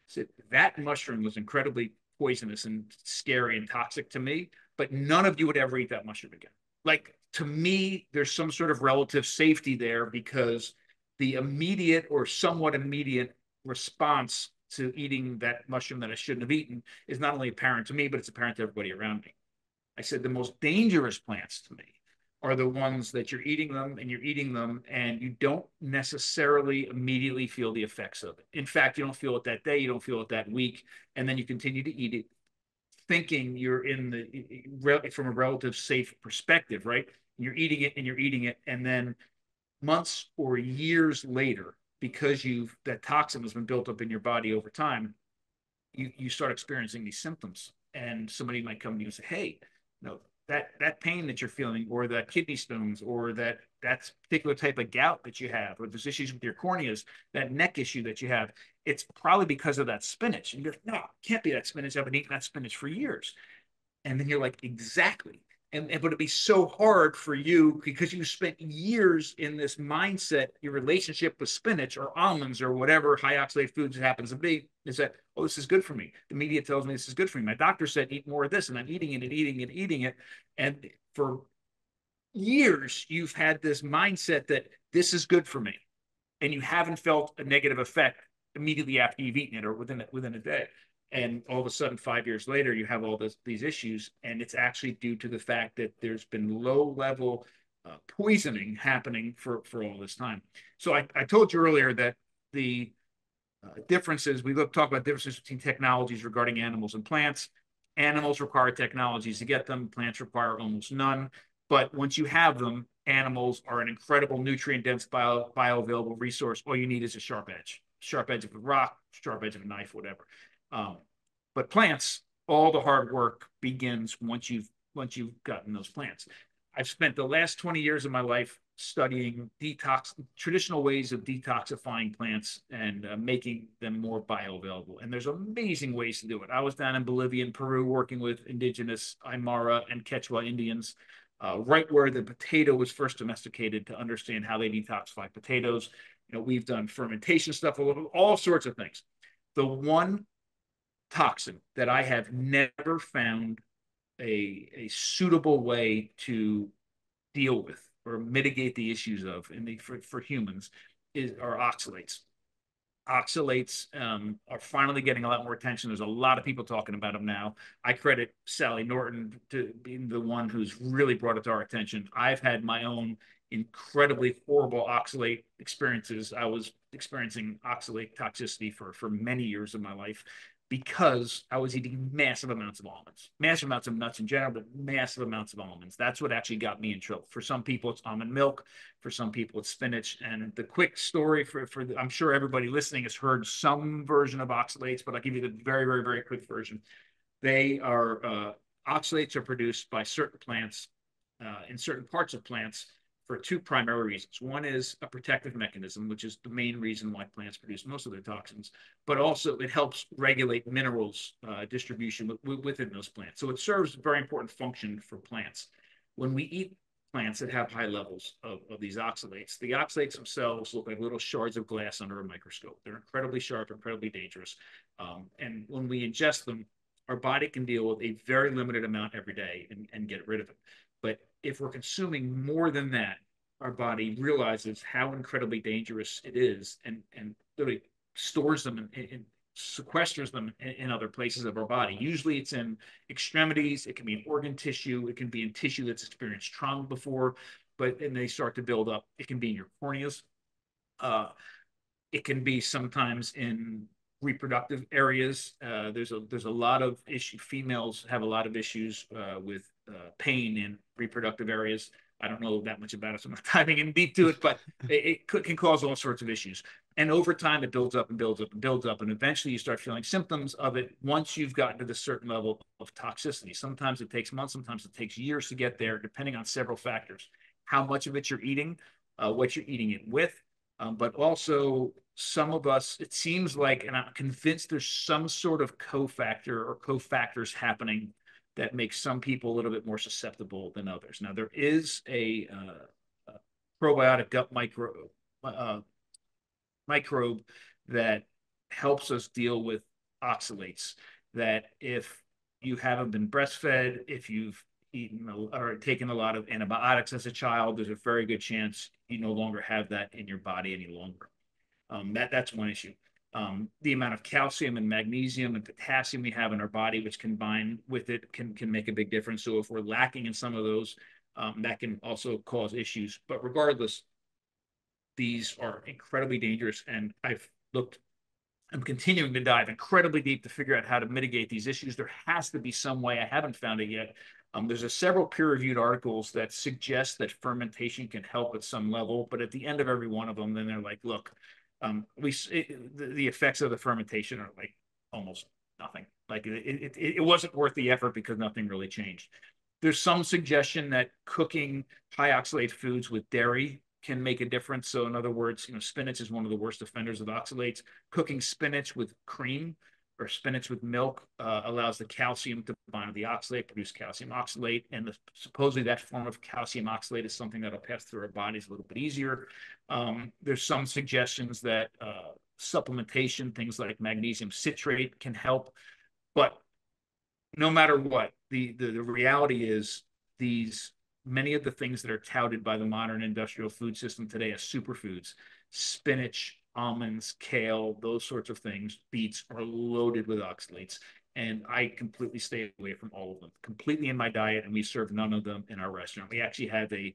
So that mushroom was incredibly poisonous and scary and toxic to me, but none of you would ever eat that mushroom again. Like, to me, there's some sort of relative safety there, because the immediate or somewhat immediate response to eating that mushroom that I shouldn't have eaten is not only apparent to me, but it's apparent to everybody around me. I said the most dangerous plants to me are the ones that you're eating them and you don't necessarily immediately feel the effects of it. In fact, you don't feel it that day, you don't feel it that week, and then you continue to eat it thinking you're in from a relative safe perspective, right? You're eating it and you're eating it, and then months or years later, because that toxin has been built up in your body over time, you start experiencing these symptoms, and somebody might come to you and say, hey, that pain that you're feeling, or that kidney stones, or that particular type of gout that you have, or there's issues with your corneas, that neck issue that you have, it's probably because of that spinach. And you're like, no, it can't be that spinach. I've been eating that spinach for years. And then you're like, exactly. And but it'd be so hard for you because you spent years in this mindset. Your relationship with spinach or almonds or whatever high oxalate foods it happens to be is that, oh, this is good for me. The media tells me this is good for me. My doctor said eat more of this, and I'm eating it and eating it and eating it. And for years, you've had this mindset that this is good for me, and you haven't felt a negative effect immediately after you've eaten it or within a day. And all of a sudden, 5 years later, you have all these issues, and it's actually due to the fact that there's been low level poisoning happening for all this time. So I told you earlier that the differences, we talk about differences between technologies regarding animals and plants. Animals require technologies to get them, plants require almost none. But once you have them, animals are an incredible nutrient dense bioavailable resource. All you need is a sharp edge of a rock, sharp edge of a knife, whatever. But plants, all the hard work begins once you've gotten those plants. I've spent the last 20 years of my life studying traditional ways of detoxifying plants and making them more bioavailable. And there's amazing ways to do it. I was down in Bolivia and Peru working with indigenous Aymara and Quechua Indians, right where the potato was first domesticated, to understand how they detoxify potatoes. We've done fermentation stuff, all sorts of things. The one toxin that I have never found a suitable way to deal with or mitigate the issues of for humans are oxalates. Oxalates are finally getting a lot more attention. There's a lot of people talking about them now. I credit Sally Norton to being the one who's really brought it to our attention. I've had my own incredibly horrible oxalate experiences. I was experiencing oxalate toxicity for many years of my life because I was eating massive amounts of almonds, massive amounts of nuts in general, but massive amounts of almonds. That's what actually got me in trouble. For some people, it's almond milk. For some people, it's spinach. And the quick story I'm sure everybody listening has heard some version of oxalates, but I'll give you the very, very, very quick version. Oxalates are produced by certain plants in certain parts of plants for two primary reasons. One is a protective mechanism, which is the main reason why plants produce most of their toxins, but also it helps regulate minerals distribution within those plants. So it serves a very important function for plants. When we eat plants that have high levels of these oxalates, the oxalates themselves look like little shards of glass under a microscope. They're incredibly sharp, incredibly dangerous. And when we ingest them, our body can deal with a very limited amount every day and get rid of it. But if we're consuming more than that, our body realizes how incredibly dangerous it is and literally stores them and sequesters them in other places of our body. Usually it's in extremities, it can be in organ tissue, it can be in tissue that's experienced trauma before, and they start to build up. It can be in your corneas. It can be sometimes in reproductive areas. There's a lot of issue. Females have a lot of issues with pain in reproductive areas. I don't know that much about it, so I'm not diving in deep to it, but it can cause all sorts of issues. And over time, it builds up and builds up and builds up. And eventually you start feeling symptoms of it once you've gotten to this certain level of toxicity. Sometimes it takes months, sometimes it takes years to get there, depending on several factors. How much of it you're eating, what you're eating it with, but also some of us, it seems like, and I'm convinced there's some sort of cofactor or cofactors happening that makes some people a little bit more susceptible than others. Now, there is a probiotic gut microbe that helps us deal with oxalates, that if you haven't been breastfed, if you've eaten or taken a lot of antibiotics as a child, there's a very good chance you no longer have that in your body any longer. That's one issue. The amount of calcium and magnesium and potassium we have in our body, which combine with it, can make a big difference. So if we're lacking in some of those, that can also cause issues. But regardless, these are incredibly dangerous. And I'm continuing to dive incredibly deep to figure out how to mitigate these issues. There has to be some way. I haven't found it yet. There's several peer-reviewed articles that suggest that fermentation can help at some level, but at the end of every one of them, then they're like, look, the effects of the fermentation are like almost nothing. Like it wasn't worth the effort because nothing really changed. There's some suggestion that cooking high oxalate foods with dairy can make a difference. So in other words, spinach is one of the worst offenders of oxalates. Cooking spinach with cream or spinach with milk allows the calcium to bind to the oxalate, produce calcium oxalate, and supposedly that form of calcium oxalate is something that'll pass through our bodies a little bit easier. There's some suggestions that supplementation, things like magnesium citrate, can help, but no matter what, the reality is these many of the things that are touted by the modern industrial food system today as superfoods, spinach, almonds, kale, those sorts of things, beets, are loaded with oxalates. And I completely stay away from all of them, completely in my diet, and we serve none of them in our restaurant. We actually have an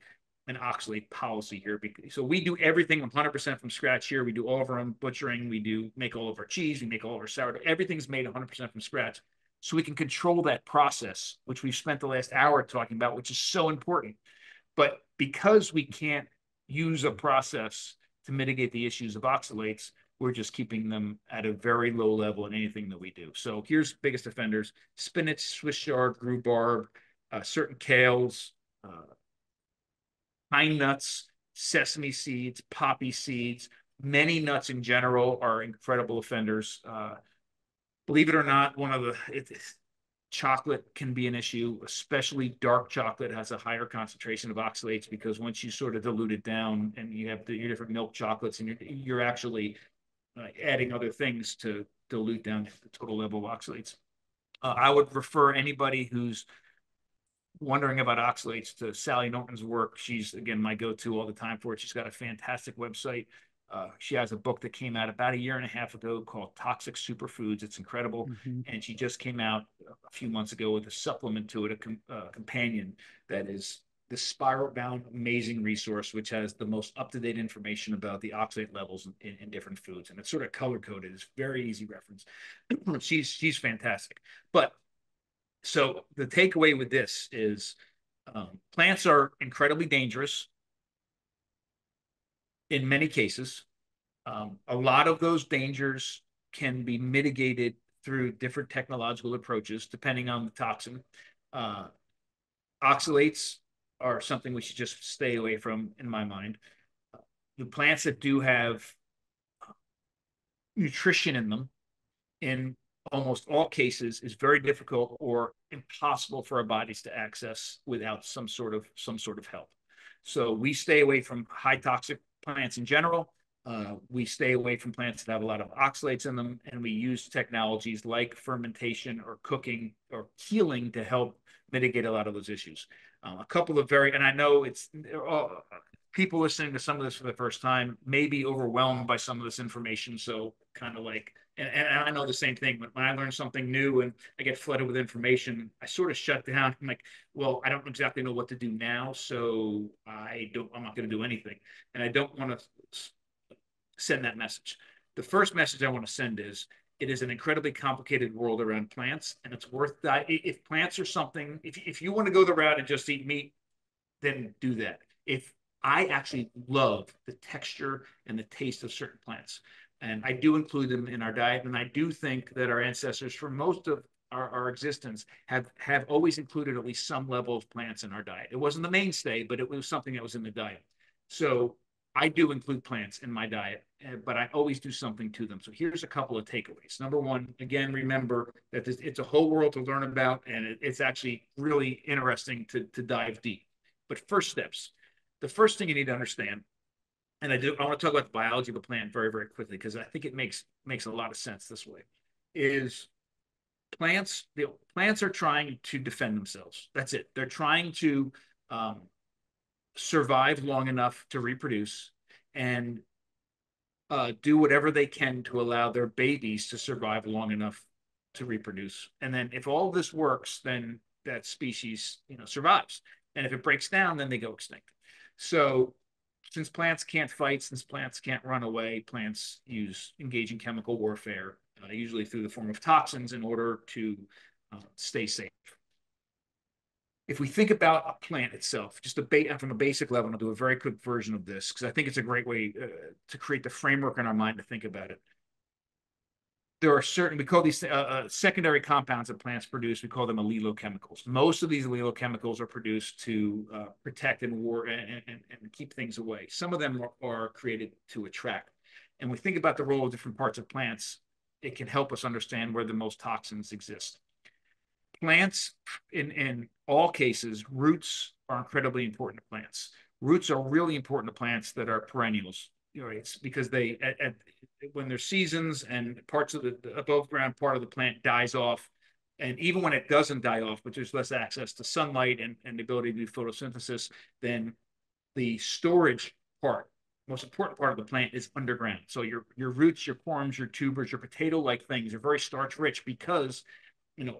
oxalate policy here. So we do everything 100% from scratch here. We do all of our own butchering. We make all of our cheese. We make all of our sourdough. Everything's made 100% from scratch. So we can control that process, which we've spent the last hour talking about, which is so important. But because we can't use a process to mitigate the issues of oxalates, we're just keeping them at a very low level in anything that we do. So here's biggest offenders: spinach, Swiss chard, rhubarb, certain kales, pine nuts, sesame seeds, poppy seeds. Many nuts in general are incredible offenders. Believe it or not, chocolate can be an issue, especially dark chocolate has a higher concentration of oxalates because once you sort of dilute it down and you have your different milk chocolates and you're actually adding other things to dilute down the total level of oxalates. I would refer anybody who's wondering about oxalates to Sally Norton's work. She's, again, my go-to all the time for it. She's got a fantastic website. She has a book that came out about 1.5 years ago called Toxic Superfoods. It's incredible. Mm-hmm. And she just came out a few months ago with a supplement to it, a companion that is the spiral-bound amazing resource, which has the most up-to-date information about the oxalate levels in different foods. And it's sort of color-coded. It's very easy reference. She's fantastic. But so the takeaway with this is plants are incredibly dangerous in many cases. A lot of those dangers can be mitigated through different technological approaches, depending on the toxin. Oxalates are something we should just stay away from, in my mind. The plants that do have nutrition in them, in almost all cases, is very difficult or impossible for our bodies to access without some sort of help. So we stay away from high toxic plants in general. We stay away from plants that have a lot of oxalates in them, and we use technologies like fermentation or cooking or healing to help mitigate a lot of those issues. A couple of and I know it's people listening to some of this for the first time may be overwhelmed by some of this information. So kind of like, and I know the same thing. When I learn something new and I get flooded with information, I sort of shut down. I'm like, well, I don't exactly know what to do now, so I'm not going to do anything, and I don't want to send that message. The first message I want to send is it is an incredibly complicated world around plants, and it's worth that. If plants are something, if you want to go the route and just eat meat, then do that. If I actually love the texture and the taste of certain plants, and I do include them in our diet, and I do think that our ancestors, for most of our existence, have always included at least some level of plants in our diet. It wasn't the mainstay, but it was something that was in the diet. So I do include plants in my diet, but I always do something to them. So here's a couple of takeaways. Number one, again, remember that it's a whole world to learn about, and it's actually really interesting to dive deep. But first steps. The first thing you need to understand, and I want to talk about the biology of a plant very, very quickly because I think it makes a lot of sense this way, is the plants are trying to defend themselves. That's it. They're trying to survive long enough to reproduce and do whatever they can to allow their babies to survive long enough to reproduce. And then if all this works, then that species, survives. And if it breaks down, then they go extinct. So since plants can't fight, since plants can't run away, plants engage in chemical warfare, usually through the form of toxins, in order to stay safe. If we think about a plant itself, just from a basic level, and I'll do a very quick version of this because I think it's a great way to create the framework in our mind to think about it. there are certain, we call these secondary compounds that plants produce, we call them allelochemicals. Most of these allelochemicals are produced to protect and keep things away. Some of them are created to attract. And when we think about the role of different parts of plants, it can help us understand where the most toxins exist. Plants, in all cases, roots are incredibly important to plants. Roots are really important to plants that are perennials. You know, it's because when there's seasons and parts of the above ground part of the plant dies off, and even when it doesn't die off, but there's less access to sunlight and the ability to do photosynthesis, then the storage part, most important part of the plant, is underground. So your roots, your corms, your tubers, your potato-like things are very starch rich because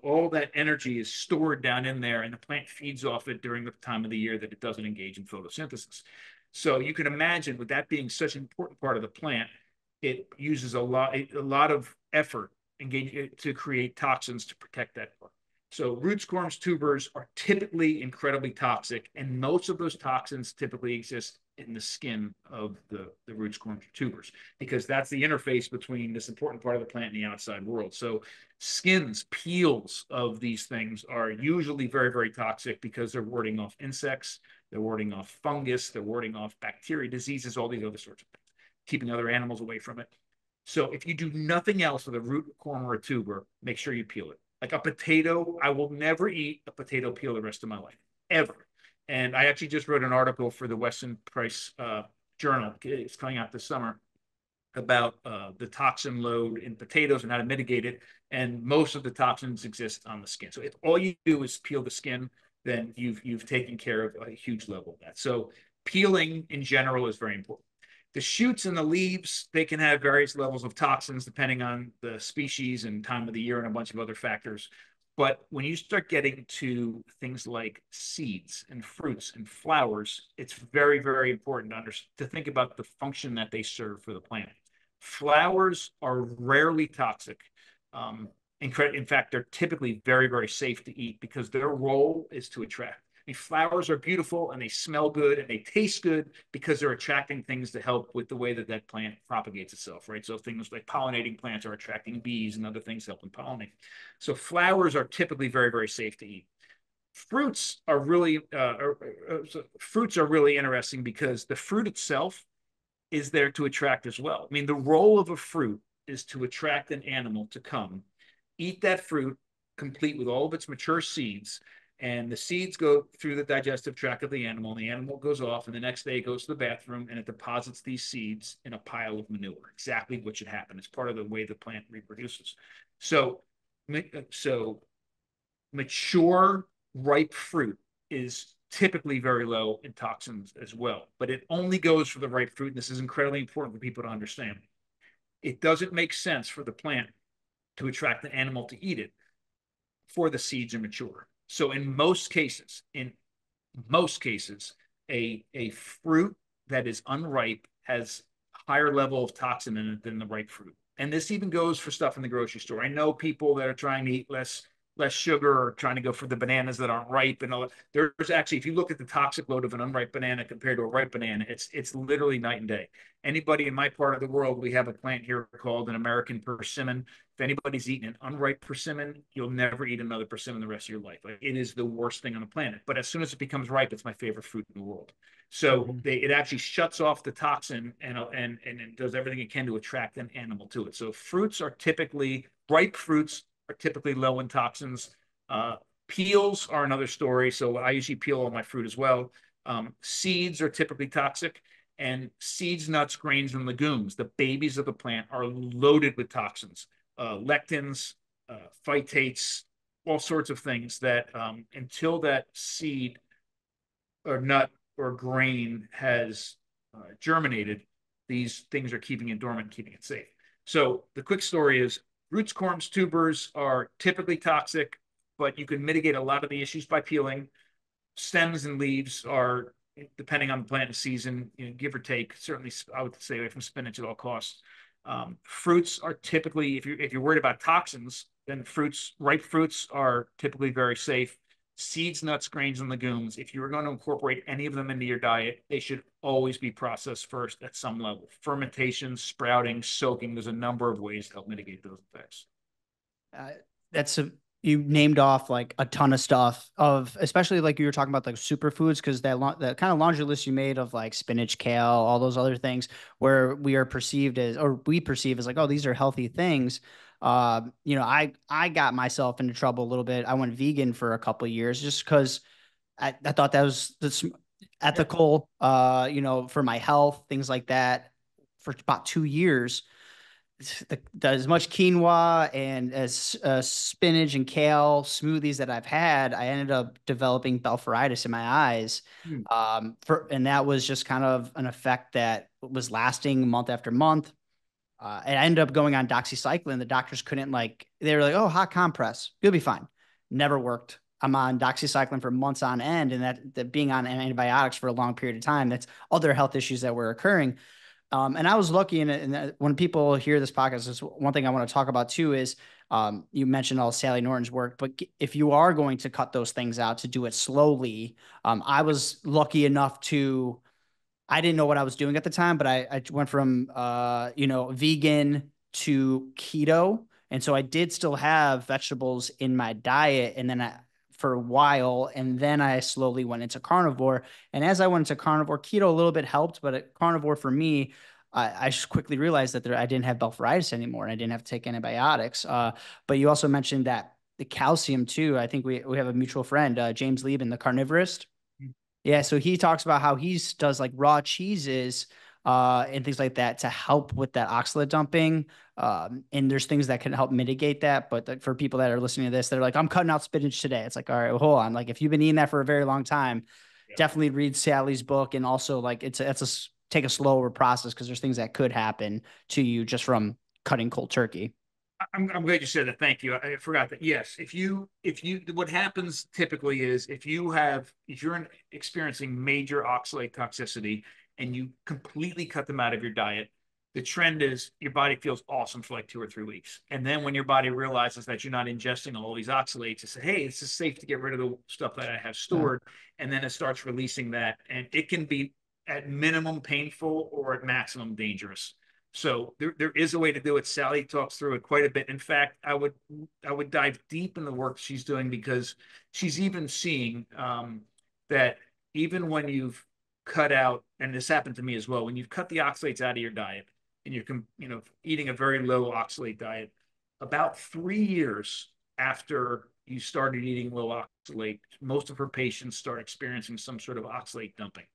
all that energy is stored down in there, and the plant feeds off it during the time of the year that it doesn't engage in photosynthesis. So you can imagine, with that being such an important part of the plant, it uses a lot of effort to create toxins to protect that part. So roots, corms, tubers are typically incredibly toxic, and most of those toxins typically exist in the skin of the roots, corms, tubers, because that's the interface between this important part of the plant and the outside world. So skins, peels of these things are usually very, very toxic because they're warding off insects, they're warding off fungus, they're warding off bacteria, diseases, all these other sorts of things, keeping other animals away from it. So if you do nothing else with a root, corm, or a tuber, make sure you peel it. Like a potato, I will never eat a potato peel the rest of my life, ever. And I actually just wrote an article for the Weston Price Journal. It's coming out this summer about the toxin load in potatoes and how to mitigate it. And most of the toxins exist on the skin. So if all you do is peel the skin, then you've taken care of a huge level of that. So peeling in general is very important. The shoots and the leaves, they can have various levels of toxins depending on the species and time of the year and a bunch of other factors. But when you start getting to things like seeds and fruits and flowers, it's very, very important to think about the function that they serve for the plant. Flowers are rarely toxic. In fact, they're typically very, very safe to eat because their role is to attract. I mean, flowers are beautiful and they smell good and they taste good because they're attracting things to help with the way that that plant propagates itself, right? So things like pollinating plants are attracting bees and other things helping pollinate. So flowers are typically very, very safe to eat. Fruits are really interesting because the fruit itself is there to attract as well. I mean, the role of a fruit is to attract an animal to come, eat that fruit, complete with all of its mature seeds, and the seeds go through the digestive tract of the animal goes off, and the next day it goes to the bathroom and it deposits these seeds in a pile of manure. Exactly what should happen. It's part of the way the plant reproduces. So mature, ripe fruit is typically very low in toxins as well, but it only goes for the ripe fruit. And this is incredibly important for people to understand. It doesn't make sense for the plant to attract the animal to eat it before the seeds are mature. So in most cases, a fruit that is unripe has a higher level of toxin in it than the ripe fruit. And this even goes for stuff in the grocery store. I know people that are trying to eat less sugar or trying to go for the bananas that aren't ripe and all that. There's actually, if you look at the toxic load of an unripe banana compared to a ripe banana, it's literally night and day. Anybody in my part of the world, we have a plant here called an American persimmon. If anybody's eaten an unripe persimmon, you'll never eat another persimmon the rest of your life. Like, it is the worst thing on the planet. But as soon as it becomes ripe, it's my favorite fruit in the world. So it actually shuts off the toxin and it does everything it can to attract an animal to it. So ripe fruits are typically low in toxins. Peels are another story. So I usually peel all my fruit as well. Seeds are typically toxic, and seeds, nuts, grains, and legumes, the babies of the plant, are loaded with toxins, lectins, phytates, all sorts of things that until that seed or nut or grain has germinated, these things are keeping it dormant, keeping it safe. So the quick story is roots, corms, tubers are typically toxic, but you can mitigate a lot of the issues by peeling. Stems and leaves are, depending on the plant and season, give or take. Certainly, I would stay away from spinach at all costs. Fruits are typically, if you're worried about toxins, then ripe fruits are typically very safe. seeds, nuts, grains, and legumes, if you were going to incorporate any of them into your diet, they should always be processed first at some level. Fermentation, sprouting, soaking, there's a number of ways to help mitigate those effects. Uh, that's a you named off like a ton of stuff of especially like you were talking about like superfoods because that kind of laundry list you made of like spinach, kale, all those other things where we are perceived as or we perceive as like, oh, these are healthy things. I got myself into trouble a little bit. I went vegan for a couple of years just because I thought that was Yeah. ethical, for my health, things like that. For about 2 years, as much quinoa and as spinach and kale smoothies that I've had, I ended up developing blepharitis in my eyes. Hmm. And that was just kind of an effect that was lasting month after month. And I ended up going on doxycycline. The doctors couldn't they were like, oh, hot compress, you'll be fine. Never worked. I'm on doxycycline for months on end, and that being on antibiotics for a long period of time, that's other health issues that were occurring. And I was lucky and when people hear this podcast, this one thing I want to talk about too is you mentioned all Sally Norton's work, but if you are going to cut those things out to do it slowly, I was lucky enough to I didn't know what I was doing at the time, but I went from vegan to keto, and so I did still have vegetables in my diet, and then for a while, and then I slowly went into carnivore. And as I went into carnivore, keto a little bit helped, but carnivore for me, I just quickly realized that I didn't have blepharitis anymore, and I didn't have to take antibiotics. But you also mentioned that the calcium too. I think we have a mutual friend, James Lieben, the carnivorist. Yeah, so he talks about how he does like raw cheeses and things like that to help with that oxalate dumping. And there's things that can help mitigate that. But for people that are listening to this, they're like, I'm cutting out spinach today. It's like, all right, well, hold on. Like, if you've been eating that for a very long time, Yeah. definitely read Sally's book. And also, like, take a slower process because there's things that could happen to you just from cutting cold turkey. I'm glad you said that. Thank you. I forgot that. Yes, what happens typically is if you're experiencing major oxalate toxicity and you completely cut them out of your diet, the trend is your body feels awesome for like 2 or 3 weeks, and then when your body realizes that you're not ingesting all these oxalates, it says, "Hey, it's just safe to get rid of the stuff that I have Yeah. stored," and then it starts releasing that, and it can be at minimum painful or at maximum dangerous. So there is a way to do it. Sally talks through it quite a bit. In fact, I would dive deep in the work she's doing because she's even seeing that even when you've cut out, and this happened to me as well, when you've cut the oxalates out of your diet and you're eating a very low oxalate diet, about 3 years after you started eating low oxalate, most of her patients start experiencing some sort of oxalate dumping.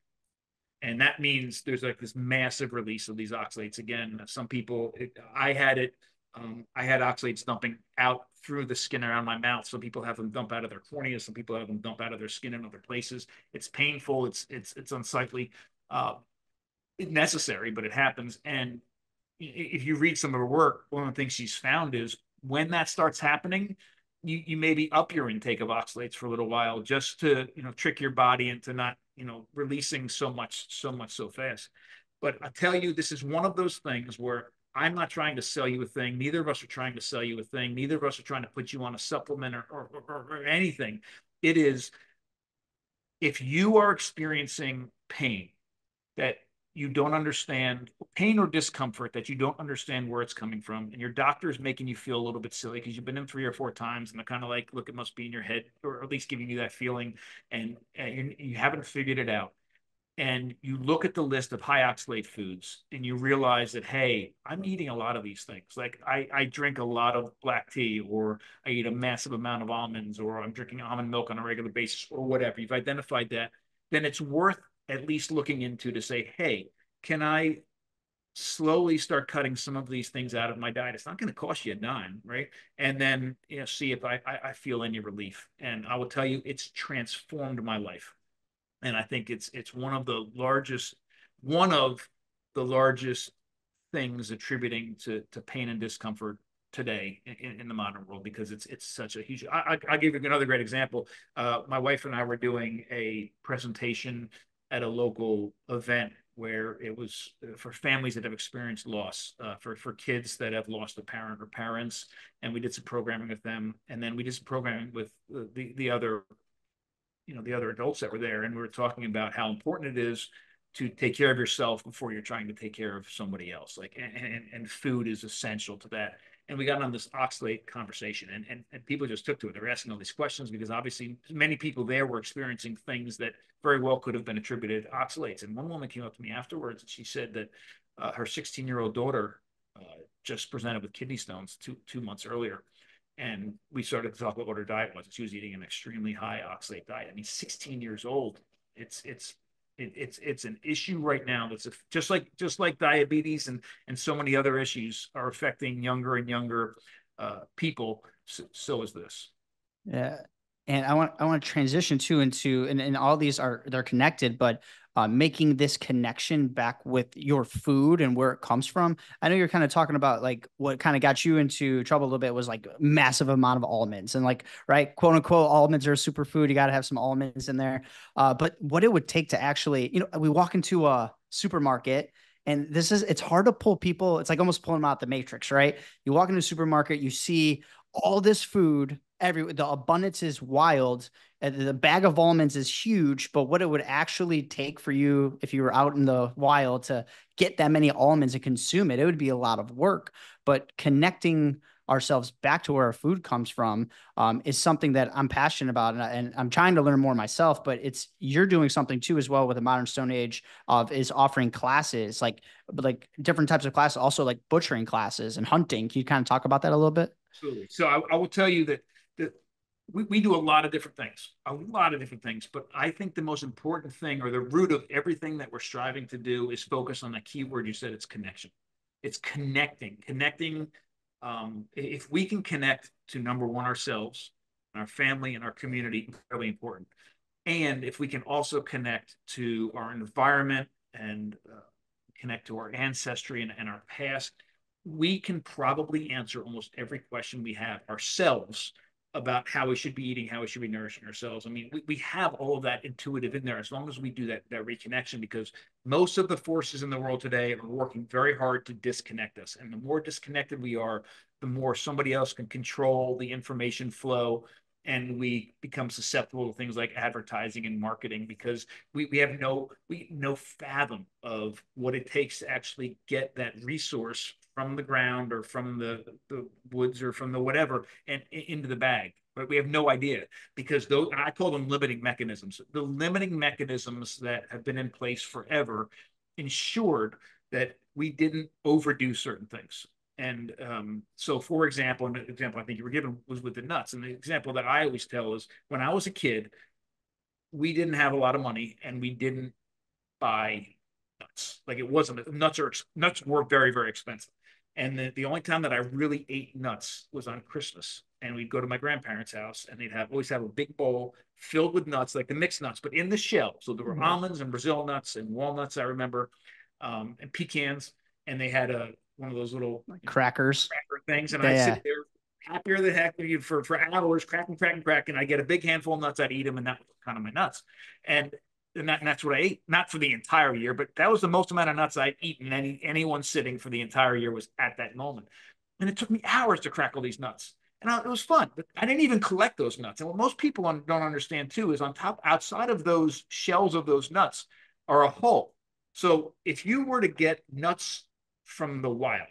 And that means there's like this massive release of these oxalates. Again, some people, I had it, I had oxalates dumping out through the skin around my mouth. Some people have them dump out of their cornea. Some people have them dump out of their skin in other places. It's painful. It's unsightly. Uh, necessary, but it happens. And if you read some of her work, one of the things she's found is when that starts happening, you maybe up your intake of oxalates for a little while just to trick your body into not releasing so much so fast. But I tell you, this is one of those things where I'm not trying to sell you a thing. Neither of us are trying to sell you a thing. Neither of us are trying to put you on a supplement or anything. It is if you are experiencing pain that you don't understand, pain or discomfort that you don't understand where it's coming from, and your doctor is making you feel a little bit silly because you've been in 3 or 4 times and they're kind of like, look, it must be in your head, or at least giving you that feeling, and you haven't figured it out. And you look at the list of high oxalate foods and you realize that, hey, I'm eating a lot of these things. Like I drink a lot of black tea, or I eat a massive amount of almonds, or I'm drinking almond milk on a regular basis, or whatever. You've identified that, then it's worth at least looking into to say, hey, can I slowly start cutting some of these things out of my diet? It's not going to cost you a dime, right? And then see if I feel any relief. And I will tell you, it's transformed my life. And I think it's one of the largest things attributing to pain and discomfort today in the modern world, because it's such a huge. I'll give you another great example. My wife and I were doing a presentation at a local event where it was for families that have experienced loss, for kids that have lost a parent or parents, and we did some programming with them, and then we did some programming with the other the other adults that were there, and we were talking about how important it is to take care of yourself before you're trying to take care of somebody else. Like, and food is essential to that. And we got on this oxalate conversation, and people just took to it. They're asking all these questions because obviously many people there were experiencing things that very well could have been attributed to oxalates. And one woman came up to me afterwards and she said that her 16-year-old daughter just presented with kidney stones two months earlier. And we started to talk about what her diet was. She was eating an extremely high oxalate diet. I mean, 16 years old. It's an issue right now. That's just like diabetes and so many other issues are affecting younger and younger people. So is this. Yeah. And I want to transition too into and all these they're connected, but making this connection back with your food and where it comes from. I know you're kind of talking about like what kind of got you into trouble a little bit was like massive amount of almonds and like, right, quote unquote, almonds are a superfood. You got to have some almonds in there. But what it would take to actually, we walk into a supermarket and it's hard to pull people. It's like almost pulling them out the matrix, right? You walk into a supermarket, you see all this food the abundance is wild. The bag of almonds is huge, but what it would actually take for you if you were out in the wild to get that many almonds and consume it, it would be a lot of work. But connecting ourselves back to where our food comes from is something that I'm passionate about, and I'm trying to learn more myself. But you're doing something too as well with the modern Stone Age is offering classes like different types of classes, also like butchering classes and hunting. Can you kind of talk about that a little bit? Absolutely. So I will tell you that we do a lot of different things, but I think the most important thing or the root of everything that we're striving to do is focus on the key word you said. It's connection. It's connecting. If we can connect to number one, ourselves, our family and our community, incredibly important. And if we can also connect to our environment and connect to our ancestry and our past, we can probably answer almost every question we have ourselves about how we should be eating, how we should be nourishing ourselves. I mean, we have all of that intuitive in there as long as we do that reconnection, because most of the forces in the world today are working very hard to disconnect us. And the more disconnected we are, the more somebody else can control the information flow, and we become susceptible to things like advertising and marketing because we have no fathom of what it takes to actually get that resource from the ground or from the woods or from the whatever and into the bag. But we have no idea because those, I call them limiting mechanisms. The limiting mechanisms that have been in place forever ensured that we didn't overdo certain things. And so, for example, an example I think you were given was with the nuts. And the example that I always tell is when I was a kid, we didn't have a lot of money and we didn't buy nuts. Like it wasn't nuts were very, very expensive. And the only time that I really ate nuts was on Christmas. And we'd go to my grandparents' house and they'd always have a big bowl filled with nuts, like the mixed nuts, but in the shell. So there were almonds and Brazil nuts and walnuts, I remember, and pecans. And they had one of those little Crackers. cracker things. And I'd Yeah. sit there happier than heck for hours, cracking. I get a big handful of nuts, I'd eat them, and that was kind of my nuts. And that's what I ate, not for the entire year, but that was the most amount of nuts I'd eaten. Anyone sitting for the entire year was at that moment. And it took me hours to crack all these nuts. And it was fun, but I didn't even collect those nuts. And what most people don't understand too is outside of those shells of those nuts are a hull. So if you were to get nuts from the wild,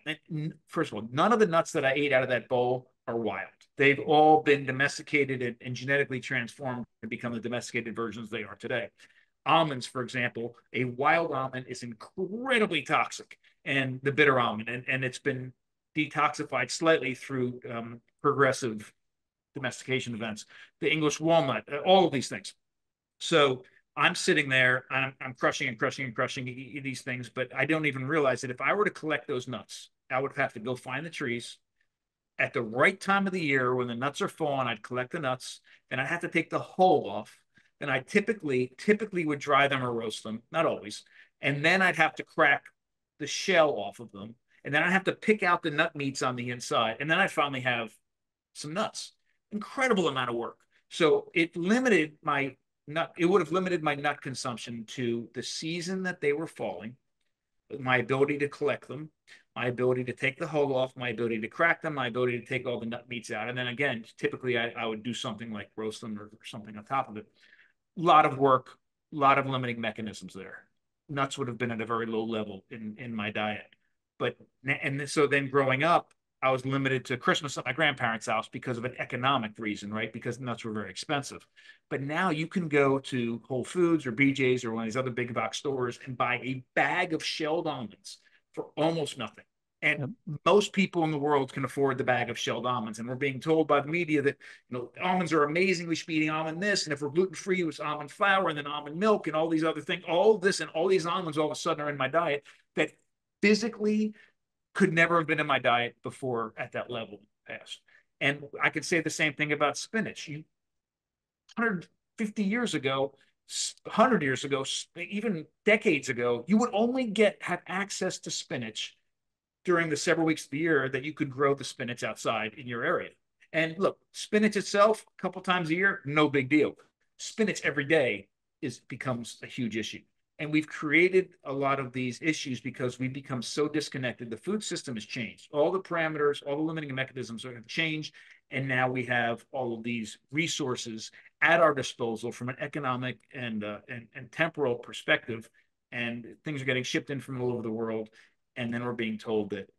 first of all, none of the nuts that I ate out of that bowl are wild. They've all been domesticated and genetically transformed to become the domesticated versions they are today. Almonds, for example, a wild almond is incredibly toxic, and the bitter almond, and it's been detoxified slightly through progressive domestication events. The English walnut, all of these things. So I'm sitting there, I'm crushing and crushing and crushing these things, but I don't even realize that if I were to collect those nuts, I would have to go find the trees at the right time of the year when the nuts are falling. I'd collect the nuts, then I'd have to take the hull off. Then I typically would dry them or roast them, not always. And then I'd have to crack the shell off of them. And then I'd have to pick out the nut meats on the inside. And then I'd finally have some nuts. Incredible amount of work. So it would have limited my nut consumption to the season that they were falling, my ability to collect them, my ability to take the hull off, my ability to crack them, my ability to take all the nut meats out. And then again, typically I would do something like roast them or something on top of it. lot of work, a lot of limiting mechanisms there. Nuts would have been at a very low level in my diet. But and so then growing up, I was limited to Christmas at my grandparents' house because of an economic reason, right? Because nuts were very expensive. But now you can go to Whole Foods or BJ's or one of these other big box stores and buy a bag of shelled almonds for almost nothing. And Yep. most people in the world can afford the bag of shelled almonds. And we're being told by the media that almonds are amazing. We should be eating almond this. And if we're gluten free, it's almond flour and then almond milk and all these other things. All this and all these almonds all of a sudden are in my diet that physically could never have been in my diet before at that level past. And I could say the same thing about spinach. 150 years ago, 100 years ago, even decades ago, you would only have access to spinach during the several weeks of the year that you could grow the spinach outside in your area. And look, spinach itself, a couple times a year, no big deal. Spinach every day becomes a huge issue. And we've created a lot of these issues because we've become so disconnected. The food system has changed. All the parameters, all the limiting mechanisms have changed. And now we have all of these resources at our disposal from an economic and temporal perspective. And things are getting shipped in from all over the world. And then we're being told that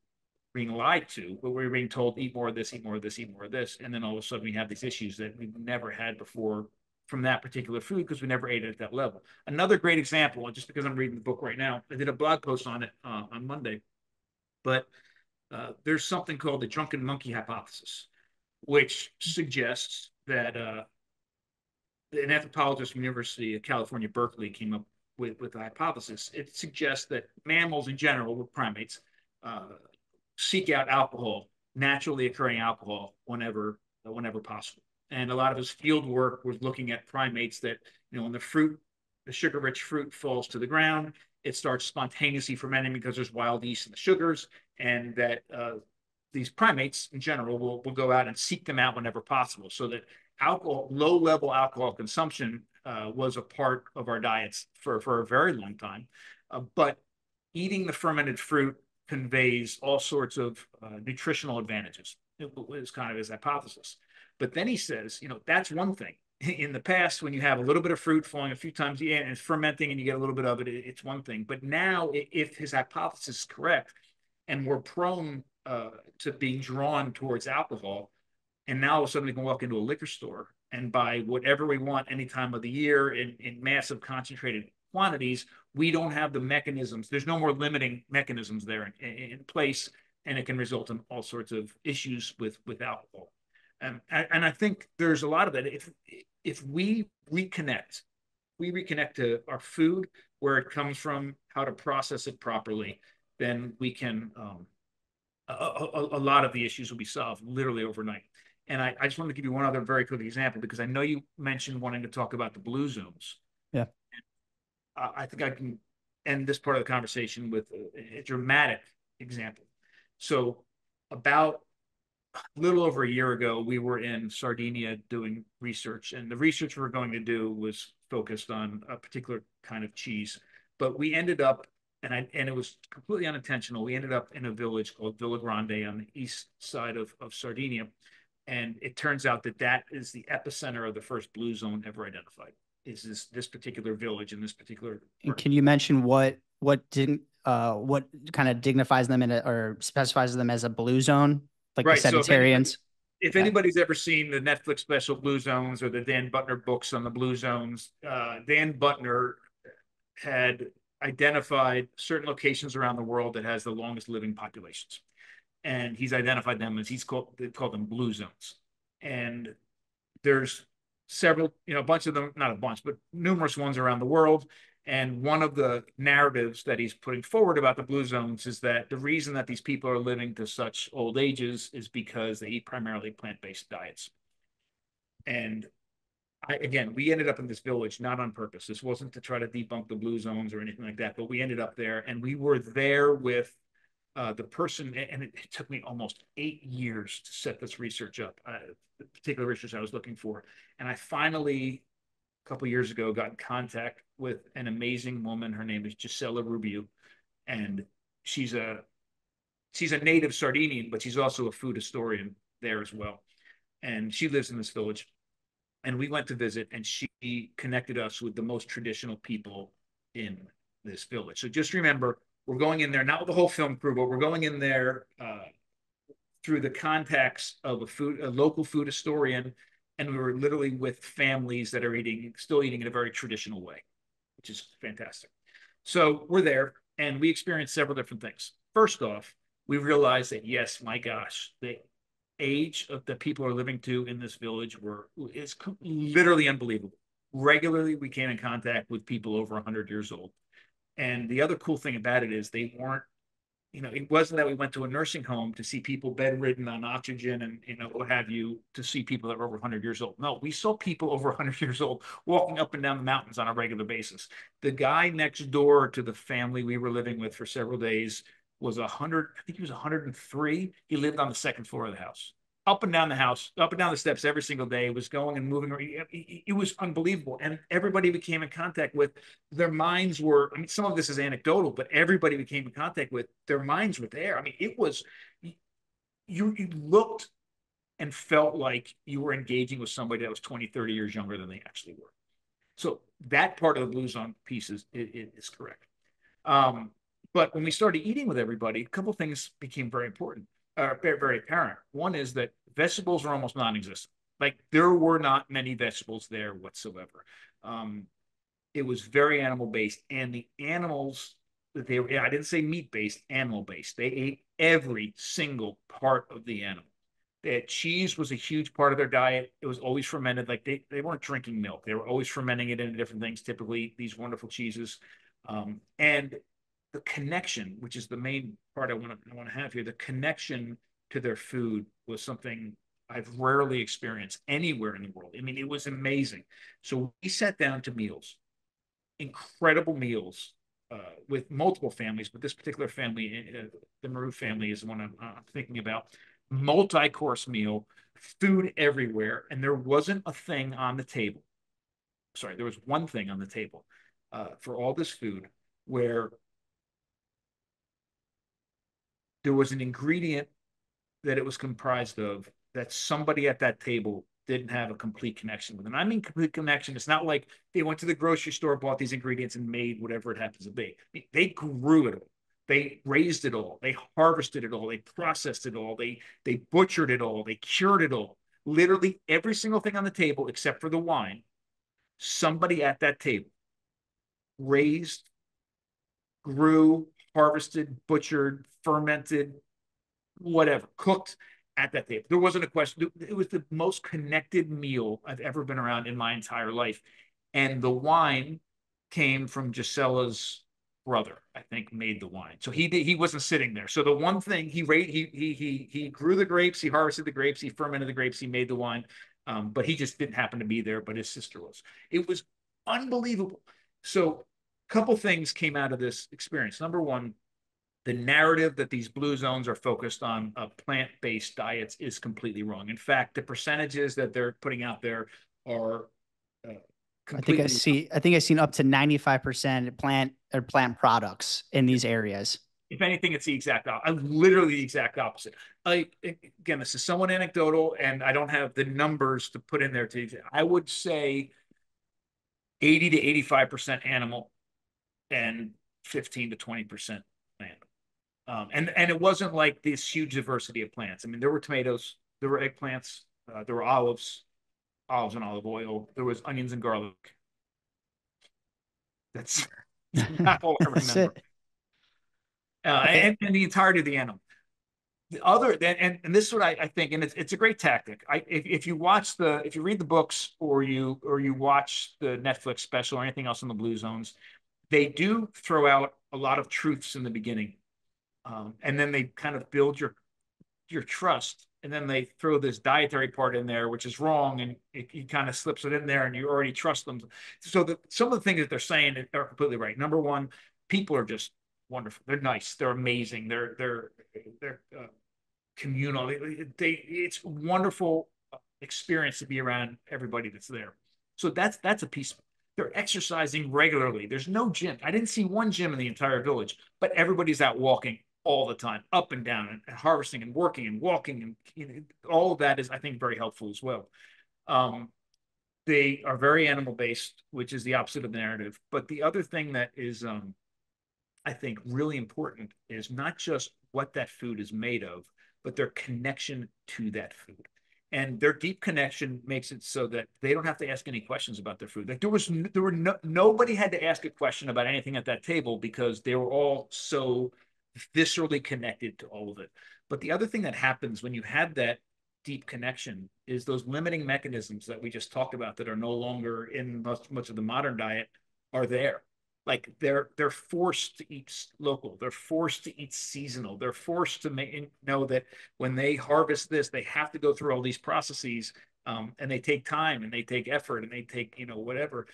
being lied to, but we're being told eat more of this, eat more of this, eat more of this. And then all of a sudden we have these issues that we've never had before from that particular food because we never ate it at that level. Another great example, just because I'm reading the book right now, I did a blog post on it on Monday, but there's something called the drunken monkey hypothesis, which suggests that an anthropologist from the University of California, Berkeley, came up with a hypothesis. It suggests that mammals in general, with primates, seek out alcohol, naturally occurring alcohol, whenever possible. And a lot of his field work was looking at primates that, when the sugar-rich fruit falls to the ground, it starts spontaneously fermenting because there's wild yeast in the sugars, and that these primates in general will go out and seek them out whenever possible. So that low-level alcohol consumption was a part of our diets for a very long time. But eating the fermented fruit conveys all sorts of nutritional advantages. It was kind of his hypothesis. But then he says, that's one thing. In the past, when you have a little bit of fruit falling a few times a year and it's fermenting and you get a little bit of it, it's one thing. But now, if his hypothesis is correct, and we're prone to being drawn towards alcohol, and now all of a sudden we can walk into a liquor store and buy whatever we want any time of the year in massive concentrated quantities, we don't have the mechanisms. There's no more limiting mechanisms there in place, and it can result in all sorts of issues with alcohol. And I think there's a lot of that. If we reconnect to our food, where it comes from, how to process it properly, then we can a lot of the issues will be solved literally overnight. And I just want to give you one other very quick example, because I know you mentioned wanting to talk about the blue zones. Yeah. I think I can end this part of the conversation with a dramatic example. So about a little over a year ago, we were in Sardinia doing research, and the research we were going to do was focused on a particular kind of cheese. But we ended up, and it was completely unintentional, we ended up in a village called Villa Grande on the east side of Sardinia. And it turns out that is the epicenter of the first blue zone ever identified, is this particular village in this particular. And can you mention what kind of dignifies them or specifies them as a blue zone, like right, the Sedentarians? If anybody's ever seen the Netflix special Blue Zones or the Dan Buttner books on the Blue Zones, Dan Buttner had identified certain locations around the world that has the longest living populations. And he's identified them as they call them blue zones. And there's several, a bunch of them, not a bunch, but numerous ones around the world. And one of the narratives that he's putting forward about the blue zones is that the reason that these people are living to such old ages is because they eat primarily plant-based diets. And again, we ended up in this village not on purpose. This wasn't to try to debunk the blue zones or anything like that, but we ended up there, and we were there with the person, and it took me almost 8 years to set this research up, the particular research I was looking for. And I finally, a couple of years ago, got in contact with an amazing woman. Her name is Gisela Rubio, and she's a native Sardinian, but she's also a food historian there as well. And she lives in this village. and we went to visit, and she connected us with the most traditional people in this village. So just remember, we're going in there not with the whole film crew, but we're going in there through the contacts of a local food historian, and we were literally with families that are still eating in a very traditional way, which is fantastic. So we're there, and we experienced several different things. First off, we realized that yes, my gosh, the age of the people are living to in this village is literally unbelievable. Regularly, we came in contact with people over 100 years old. And the other cool thing about it is they weren't, it wasn't that we went to a nursing home to see people bedridden on oxygen and, what have you, to see people that were over 100 years old. No, we saw people over 100 years old walking up and down the mountains on a regular basis. The guy next door to the family we were living with for several days was 100, I think he was 103. He lived on the second floor of the house. Up and down the house, up and down the steps every single day, was going and moving. It was unbelievable. And everybody we came in contact with, their minds were, I mean, some of this is anecdotal, but everybody we came in contact with, their minds were there. I mean, it was, you looked and felt like you were engaging with somebody that was 20, 30 years younger than they actually were. So that part of the Blue Zone piece is correct. But when we started eating with everybody, a couple of things became very important, very, very apparent. One is that vegetables are almost non-existent. Like there were not many vegetables there whatsoever. It was very animal based, and the animals that they were, I didn't say meat based, animal based. They ate every single part of the animal. That cheese was a huge part of their diet. It was always fermented. Like they weren't drinking milk. They were always fermenting it into different things, typically these wonderful cheeses. And the connection, which is the main part I want to have here, the connection to their food was something I've rarely experienced anywhere in the world. I mean, it was amazing. So we sat down to meals, incredible meals with multiple families, but this particular family, the Maru family, is the one I'm thinking about. Multi-course meal, food everywhere, and there wasn't a thing on the table. Sorry, there was one thing on the table for all this food where there was an ingredient that it was comprised of that somebody at that table didn't have a complete connection with. And I mean complete connection. It's not like they went to the grocery store, bought these ingredients, and made whatever it happens to be. They grew it all. They raised it all. They harvested it all. They processed it all. They butchered it all. They cured it all. Literally every single thing on the table, except for the wine, somebody at that table raised, grew, harvested, butchered, fermented, whatever, cooked at that table. There wasn't a question. It was the most connected meal I've ever been around in my entire life. And the wine came from Gisella's brother, I think, made the wine. So he wasn't sitting there. So the one thing he grew the grapes, he harvested the grapes, he fermented the grapes, he made the wine. But he just didn't happen to be there, but his sister was. It was unbelievable. So a couple things came out of this experience. Number one, the narrative that these blue zones are focused on plant-based diets is completely wrong. In fact, the percentages that they're putting out there are completely. I think I've seen up to 95% plant products in these areas. If anything, it's the exact literally the exact opposite. Again, this is somewhat anecdotal, and I don't have the numbers to put in there. I would say 80 to 85% animal and 15 to 20% plant. And it wasn't like this huge diversity of plants. I mean, there were tomatoes, there were eggplants, there were olives and olive oil, there was onions and garlic. That's not all I That's remember. it. And the entirety of the animal. The other, and this is what I think, and it's a great tactic. If you read the books or you watch the Netflix special or anything else on the blue zones, they do throw out a lot of truths in the beginning. And then they kind of build your trust, and then they throw this dietary part in there, which is wrong, and it kind of slips it in there, and you already trust them. So some of the things that they're saying are completely right. Number one, people are just wonderful. They're nice. They're amazing. They're communal. It's a wonderful experience to be around everybody that's there. So that's a piece. They're exercising regularly. There's no gym. I didn't see one gym in the entire village, but everybody's out walking all the time, up and down, and harvesting and working and walking, and all of that is, I think, very helpful as well. they are very animal based, which is the opposite of the narrative. But the other thing that is, I think, really important is not just what that food is made of, but their connection to that food. And their deep connection makes it so that they don't have to ask any questions about their food. Like there were nobody had to ask a question about anything at that table because they were all so viscerally connected to all of it. But the other thing that happens when you have that deep connection is those limiting mechanisms that we just talked about that are no longer in much of the modern diet are there. Like they're forced to eat local, they're forced to eat seasonal, they're forced to know that when they harvest this they have to go through all these processes, and they take time and they take effort and they take whatever,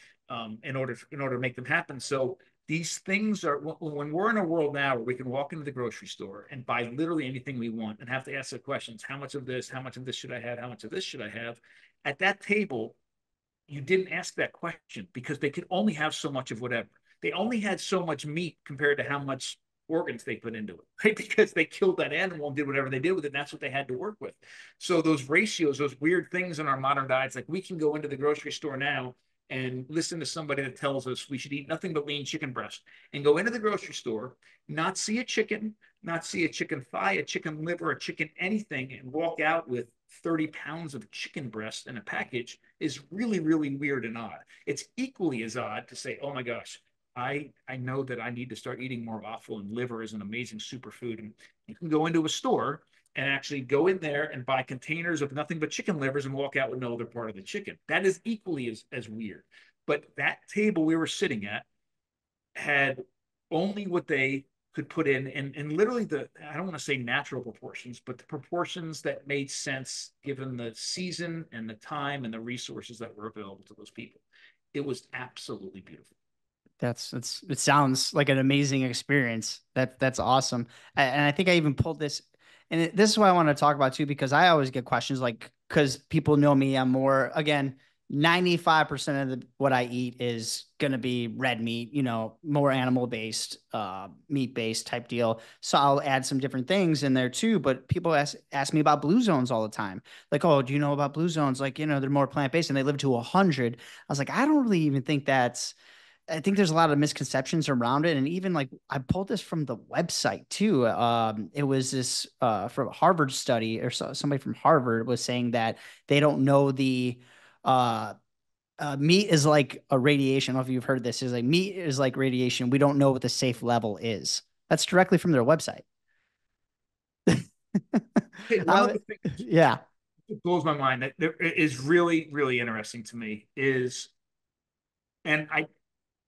in order to make them happen. So these things are, when we're in a world now where we can walk into the grocery store and buy literally anything we want and have to ask the questions, how much of this, how much of this should I have, how much of this should I have, at that table you didn't ask that question because they could only have so much of whatever. They only had so much meat compared to how much organs they put into it, right? Because they killed that animal and did whatever they did with it. And that's what they had to work with. So those ratios, those weird things in our modern diets, like we can go into the grocery store now and listen to somebody that tells us we should eat nothing but lean chicken breast, and go into the grocery store, not see a chicken, not see a chicken thigh, a chicken liver, a chicken anything, and walk out with 30 pounds of chicken breast in a package is really, really weird and odd. It's equally as odd to say, oh my gosh, I know that I need to start eating more offal, and liver is an amazing superfood. And you can go into a store and actually go in there and buy containers of nothing but chicken livers and walk out with no other part of the chicken. That is equally as weird. But that table we were sitting at had only what they could put in, and literally I don't want to say natural proportions, but the proportions that made sense given the season and the time and the resources that were available to those people. It was absolutely beautiful. It sounds like an amazing experience. That's awesome. And I think I even pulled this, and this is what I want to talk about too, because I always get questions like, because people know me, I'm more, again, 95% of what I eat is going to be red meat, more animal based, meat based type deal. So I'll add some different things in there too. But people ask me about blue zones all the time. Like, oh, do you know about blue zones? Like, they're more plant based and they live to 100. I was like, I don't really even think I think there's a lot of misconceptions around it. And even like I pulled this from the website too. It was this from a Harvard study, or somebody from Harvard was saying that they don't know uh, meat is like a radiation. I don't know if you've heard this. Is like meat is like radiation. We don't know what the safe level is. That's directly from their website. Hey, one of the things Yeah. that blows my mind that is really, really interesting to me is, and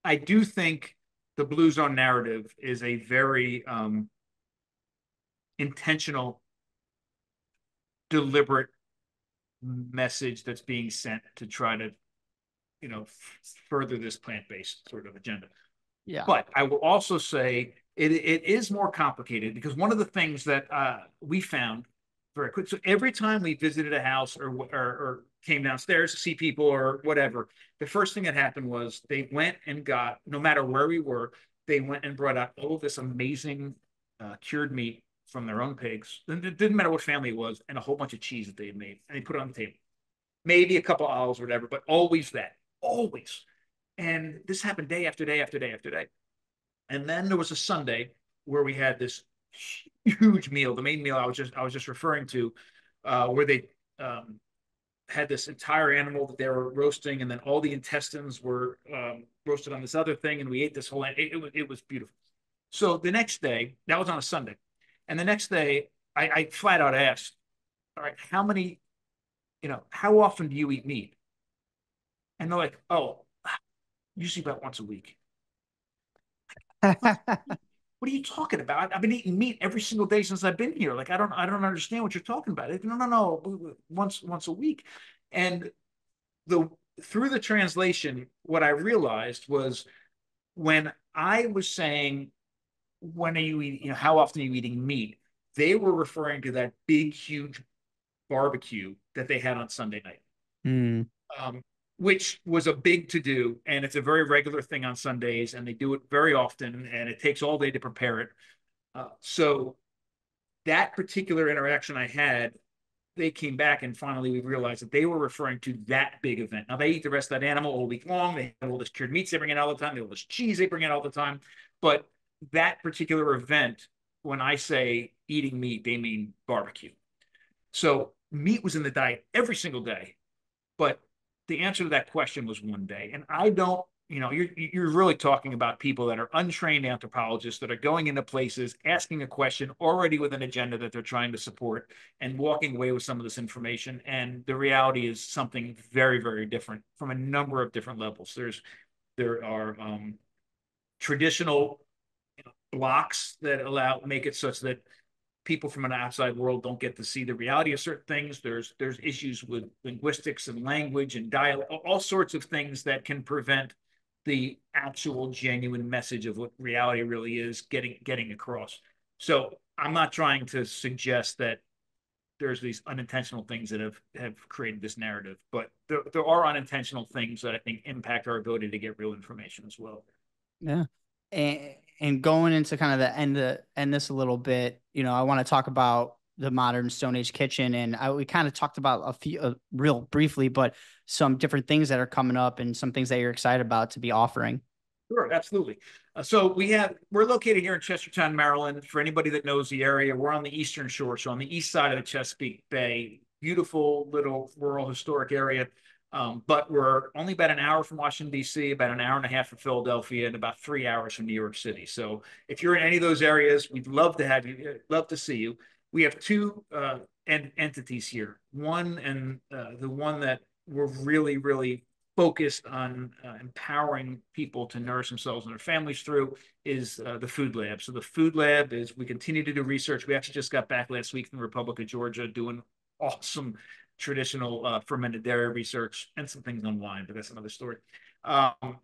I do think the Blue Zone narrative is a very intentional, deliberate message that's being sent to try to, further this plant-based sort of agenda. Yeah. But I will also say it is more complicated because one of the things that we found very quick. So every time we visited a house or came downstairs to see people or whatever, the first thing that happened was they went and got, no matter where we were, they went and brought out all of this amazing cured meat from their own pigs. It didn't matter what family it was, and a whole bunch of cheese that they had made, and they put it on the table. Maybe a couple of olives or whatever, but always that, always. And this happened day after day after day after day. And then there was a Sunday where we had this huge meal, the main meal I was just referring to, where they had this entire animal that they were roasting, and then all the intestines were roasted on this other thing, and we ate this whole. It was beautiful. So the next day, that was on a Sunday, and the next day, I flat out asked, "All right, how often do you eat meat?" And they're like, "Oh, usually about once a week." What are you talking about? I've been eating meat every single day since I've been here. Like I don't understand what you're talking about. Like, no, once a week. And the through the translation, what I realized was when I was saying, when are you eating, how often are you eating meat? They were referring to that big, huge barbecue that they had on Sunday night. Mm. Which was a big to do. And it's a very regular thing on Sundays, and they do it very often, and it takes all day to prepare it. So that particular interaction I had they came back and finally we realized that they were referring to that big event. Now they eat the rest of that animal all week long. They have all this cured meats they bring in all the time. They have all this cheese they bring in all the time. But that particular event, when I say eating meat, they mean barbecue. So meat was in the diet every single day, but the answer to that question was one day. And I don't, you're really talking about people that are untrained anthropologists that are going into places, asking a question already with an agenda that they're trying to support and walking away with some of this information. And the reality is something very, very different from a number of different levels. There are traditional blocks that make it such that people from an outside world don't get to see the reality of certain things. There's issues with linguistics and language and dialect, all sorts of things that can prevent the actual genuine message of what reality really is getting across. So I'm not trying to suggest that there's these unintentional things that have created this narrative, but there are unintentional things that I think impact our ability to get real information as well. Yeah. And going into kind of end this a little bit, I want to talk about the modern Stone Age kitchen. And we kind of talked about a few real briefly, but some different things that are coming up and some things that you're excited about to be offering. Sure, absolutely. So we're located here in Chestertown, Maryland. For anybody that knows the area, we're on the Eastern Shore, so on the east side of the Chesapeake Bay. Beautiful little rural historic area. But we're only about an hour from Washington, D.C., about an hour and a half from Philadelphia, and about 3 hours from New York City. So if you're in any of those areas, we'd love to have you, love to see you. We have two entities here. One, and the one that we're really, really focused on empowering people to nourish themselves and their families through is the food lab. So the food lab is, we continue to do research. We actually just got back last week from the Republic of Georgia doing awesome traditional fermented dairy research and some things on wine, but that's another story.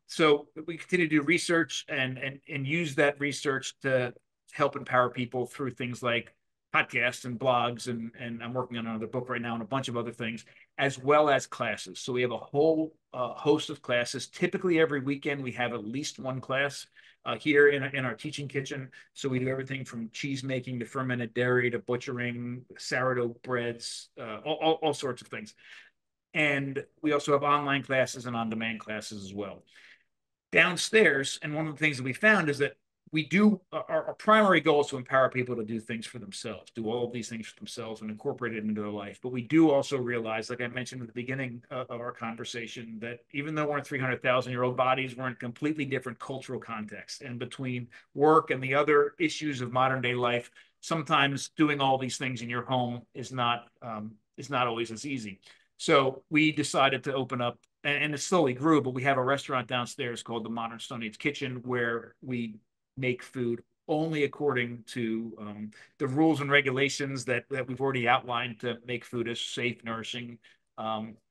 So we continue to do research and use that research to help empower people through things like podcasts and blogs, and I'm working on another book right now and a bunch of other things, as well as classes. So we have a whole host of classes. Typically every weekend we have at least one class here in our teaching kitchen. So we do everything from cheese making to fermented dairy to butchering, sourdough breads, all sorts of things. And we also have online classes and on-demand classes as well. Downstairs, and one of the things that we found is that our primary goal is to empower people to do things for themselves, do all of these things for themselves and incorporate it into their life. But we do also realize, like I mentioned at the beginning of our conversation, that even though we're in 300,000-year-old bodies, we're in completely different cultural contexts. And between work and the other issues of modern day life, sometimes doing all these things in your home is not always as easy. So we decided to open up, and it slowly grew, but we have a restaurant downstairs called the Modern Stone Age Kitchen, where we make food only according to the rules and regulations that we've already outlined to make food as safe, nourishing,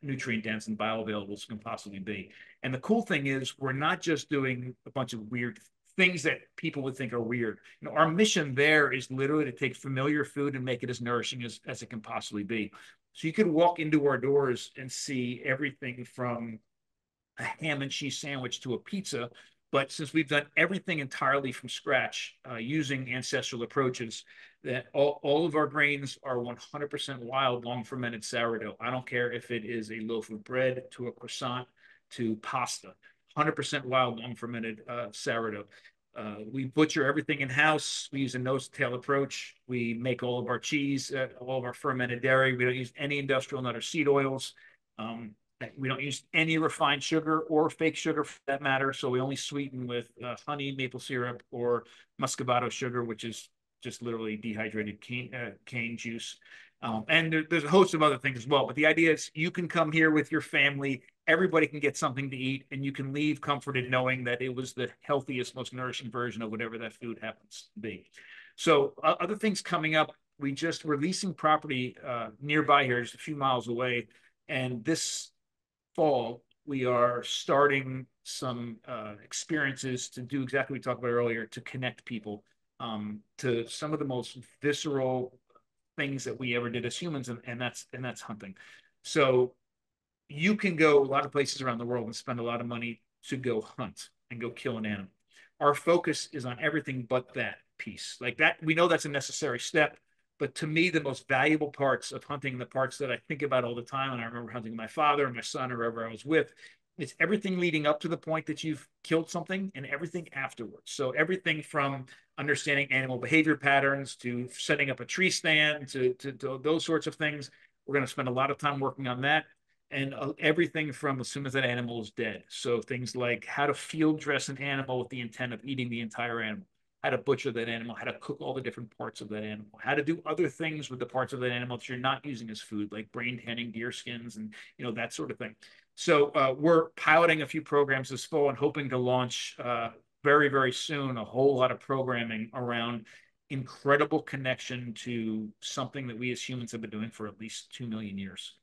nutrient dense, and bioavailable as can possibly be. And the cool thing is, we're not just doing a bunch of weird things that people would think are weird. Our mission there is literally to take familiar food and make it as nourishing as it can possibly be. So you could walk into our doors and see everything from a ham and cheese sandwich to a pizza. But since we've done everything entirely from scratch using ancestral approaches, that all of our grains are 100% wild, long fermented sourdough. I don't care if it is a loaf of bread to a croissant to pasta, 100% wild, long fermented sourdough. We butcher everything in house. We use a nose to tail approach. We make all of our cheese, all of our fermented dairy. We don't use any industrial nut or seed oils. We don't use any refined sugar or fake sugar for that matter. So we only sweeten with honey, maple syrup, or muscovado sugar, which is just literally dehydrated cane juice. And there's a host of other things as well. But the idea is you can come here with your family. Everybody can get something to eat, and you can leave comforted knowing that it was the healthiest, most nourishing version of whatever that food happens to be. So other things coming up, we just releasing property nearby here, just a few miles away. And this fall, we are starting some experiences to do exactly what we talked about earlier, to connect people to some of the most visceral things that we ever did as humans, and that's hunting. So you can go a lot of places around the world and spend a lot of money to go hunt and go kill an animal. Our focus is on everything but that piece. Like that, we know that's a necessary step, But to me, the most valuable parts of hunting, the parts that I think about all the time, and I remember hunting with my father and my son or whoever I was with, it's everything leading up to the point that you've killed something and everything afterwards. So everything from understanding animal behavior patterns to setting up a tree stand to those sorts of things. We're going to spend a lot of time working on that. And everything from as soon as that animal is dead. So things like how to field dress an animal with the intent of eating the entire animal, how to butcher that animal, how to cook all the different parts of that animal, how to do other things with the parts of that animal that you're not using as food, like brain tanning deer skins and that sort of thing. So we're piloting a few programs this fall and hoping to launch very, very soon a whole lot of programming around incredible connection to something that we as humans have been doing for at least 2 million years.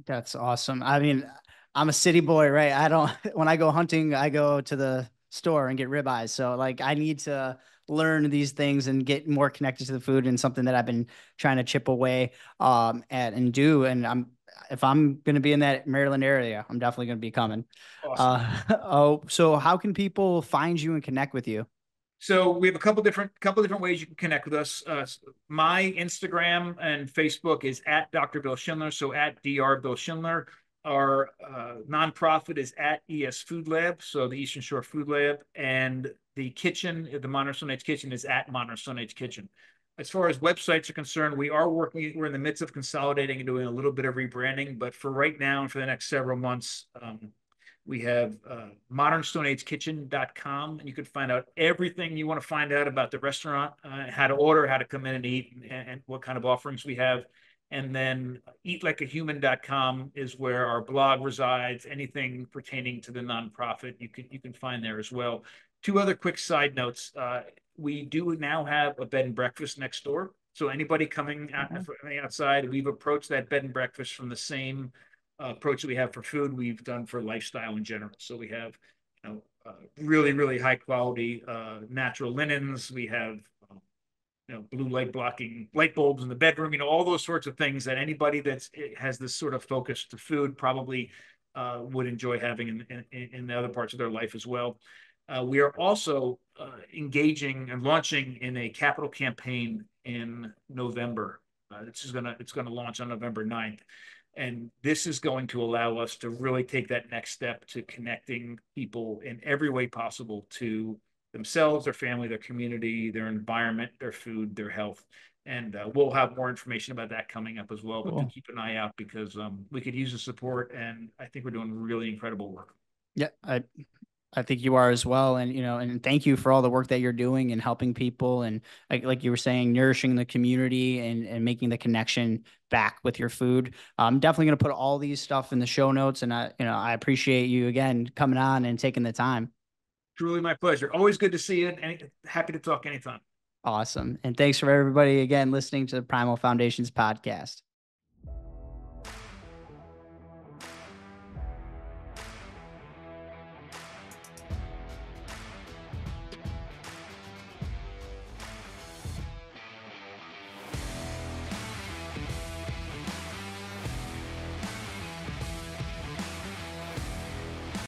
That's awesome. I mean, I'm a city boy, right? I don't, when I go hunting, I go to the store and get ribeyes. So like I need to learn these things and get more connected to the food, and something that I've been trying to chip away at and do. And if I'm going to be in that Maryland area, I'm definitely going to be coming. Awesome. Oh, so how can people find you and connect with you? So we have a couple different ways you can connect with us. My Instagram and Facebook is at Dr. Bill Schindler, so at Dr. Bill Schindler. Our nonprofit is at ES Food Lab, so the Eastern Shore Food Lab, and the kitchen, the Modern Stone Age Kitchen, is at Modern Stone Age Kitchen. As far as websites are concerned, we're in the midst of consolidating and doing a little bit of rebranding, but for right now and for the next several months, we have modernstoneagekitchen.com, and you can find out everything you want to find out about the restaurant, how to order, how to come in and eat, and what kind of offerings we have. And then eatlikeahuman.com is where our blog resides. Anything pertaining to the nonprofit, you can find there as well. Two other quick side notes. We do now have a bed and breakfast next door. So anybody coming outside, we've approached that bed and breakfast from the same approach that we have for food, we've done for lifestyle in general. So we have, really, really high quality natural linens. We have, blue light blocking light bulbs in the bedroom. All those sorts of things that anybody that has this sort of focus to food probably would enjoy having in the other parts of their life as well. We are also engaging and launching in a capital campaign in November. It's going to launch on November 9th. And this is going to allow us to really take that next step to connecting people in every way possible to themselves, their family, their community, their environment, their food, their health. And we'll have more information about that coming up as well. But to Cool. keep an eye out, because we could use the support, and I think we're doing really incredible work. Yeah, I think you are as well. And, and thank you for all the work that you're doing and helping people. And like you were saying, nourishing the community and making the connection back with your food. I'm definitely going to put all these stuff in the show notes. And I appreciate you again coming on and taking the time. Truly my pleasure. Always good to see you, and happy to talk anytime. Awesome. And thanks for everybody again listening to the Primal Foundations podcast.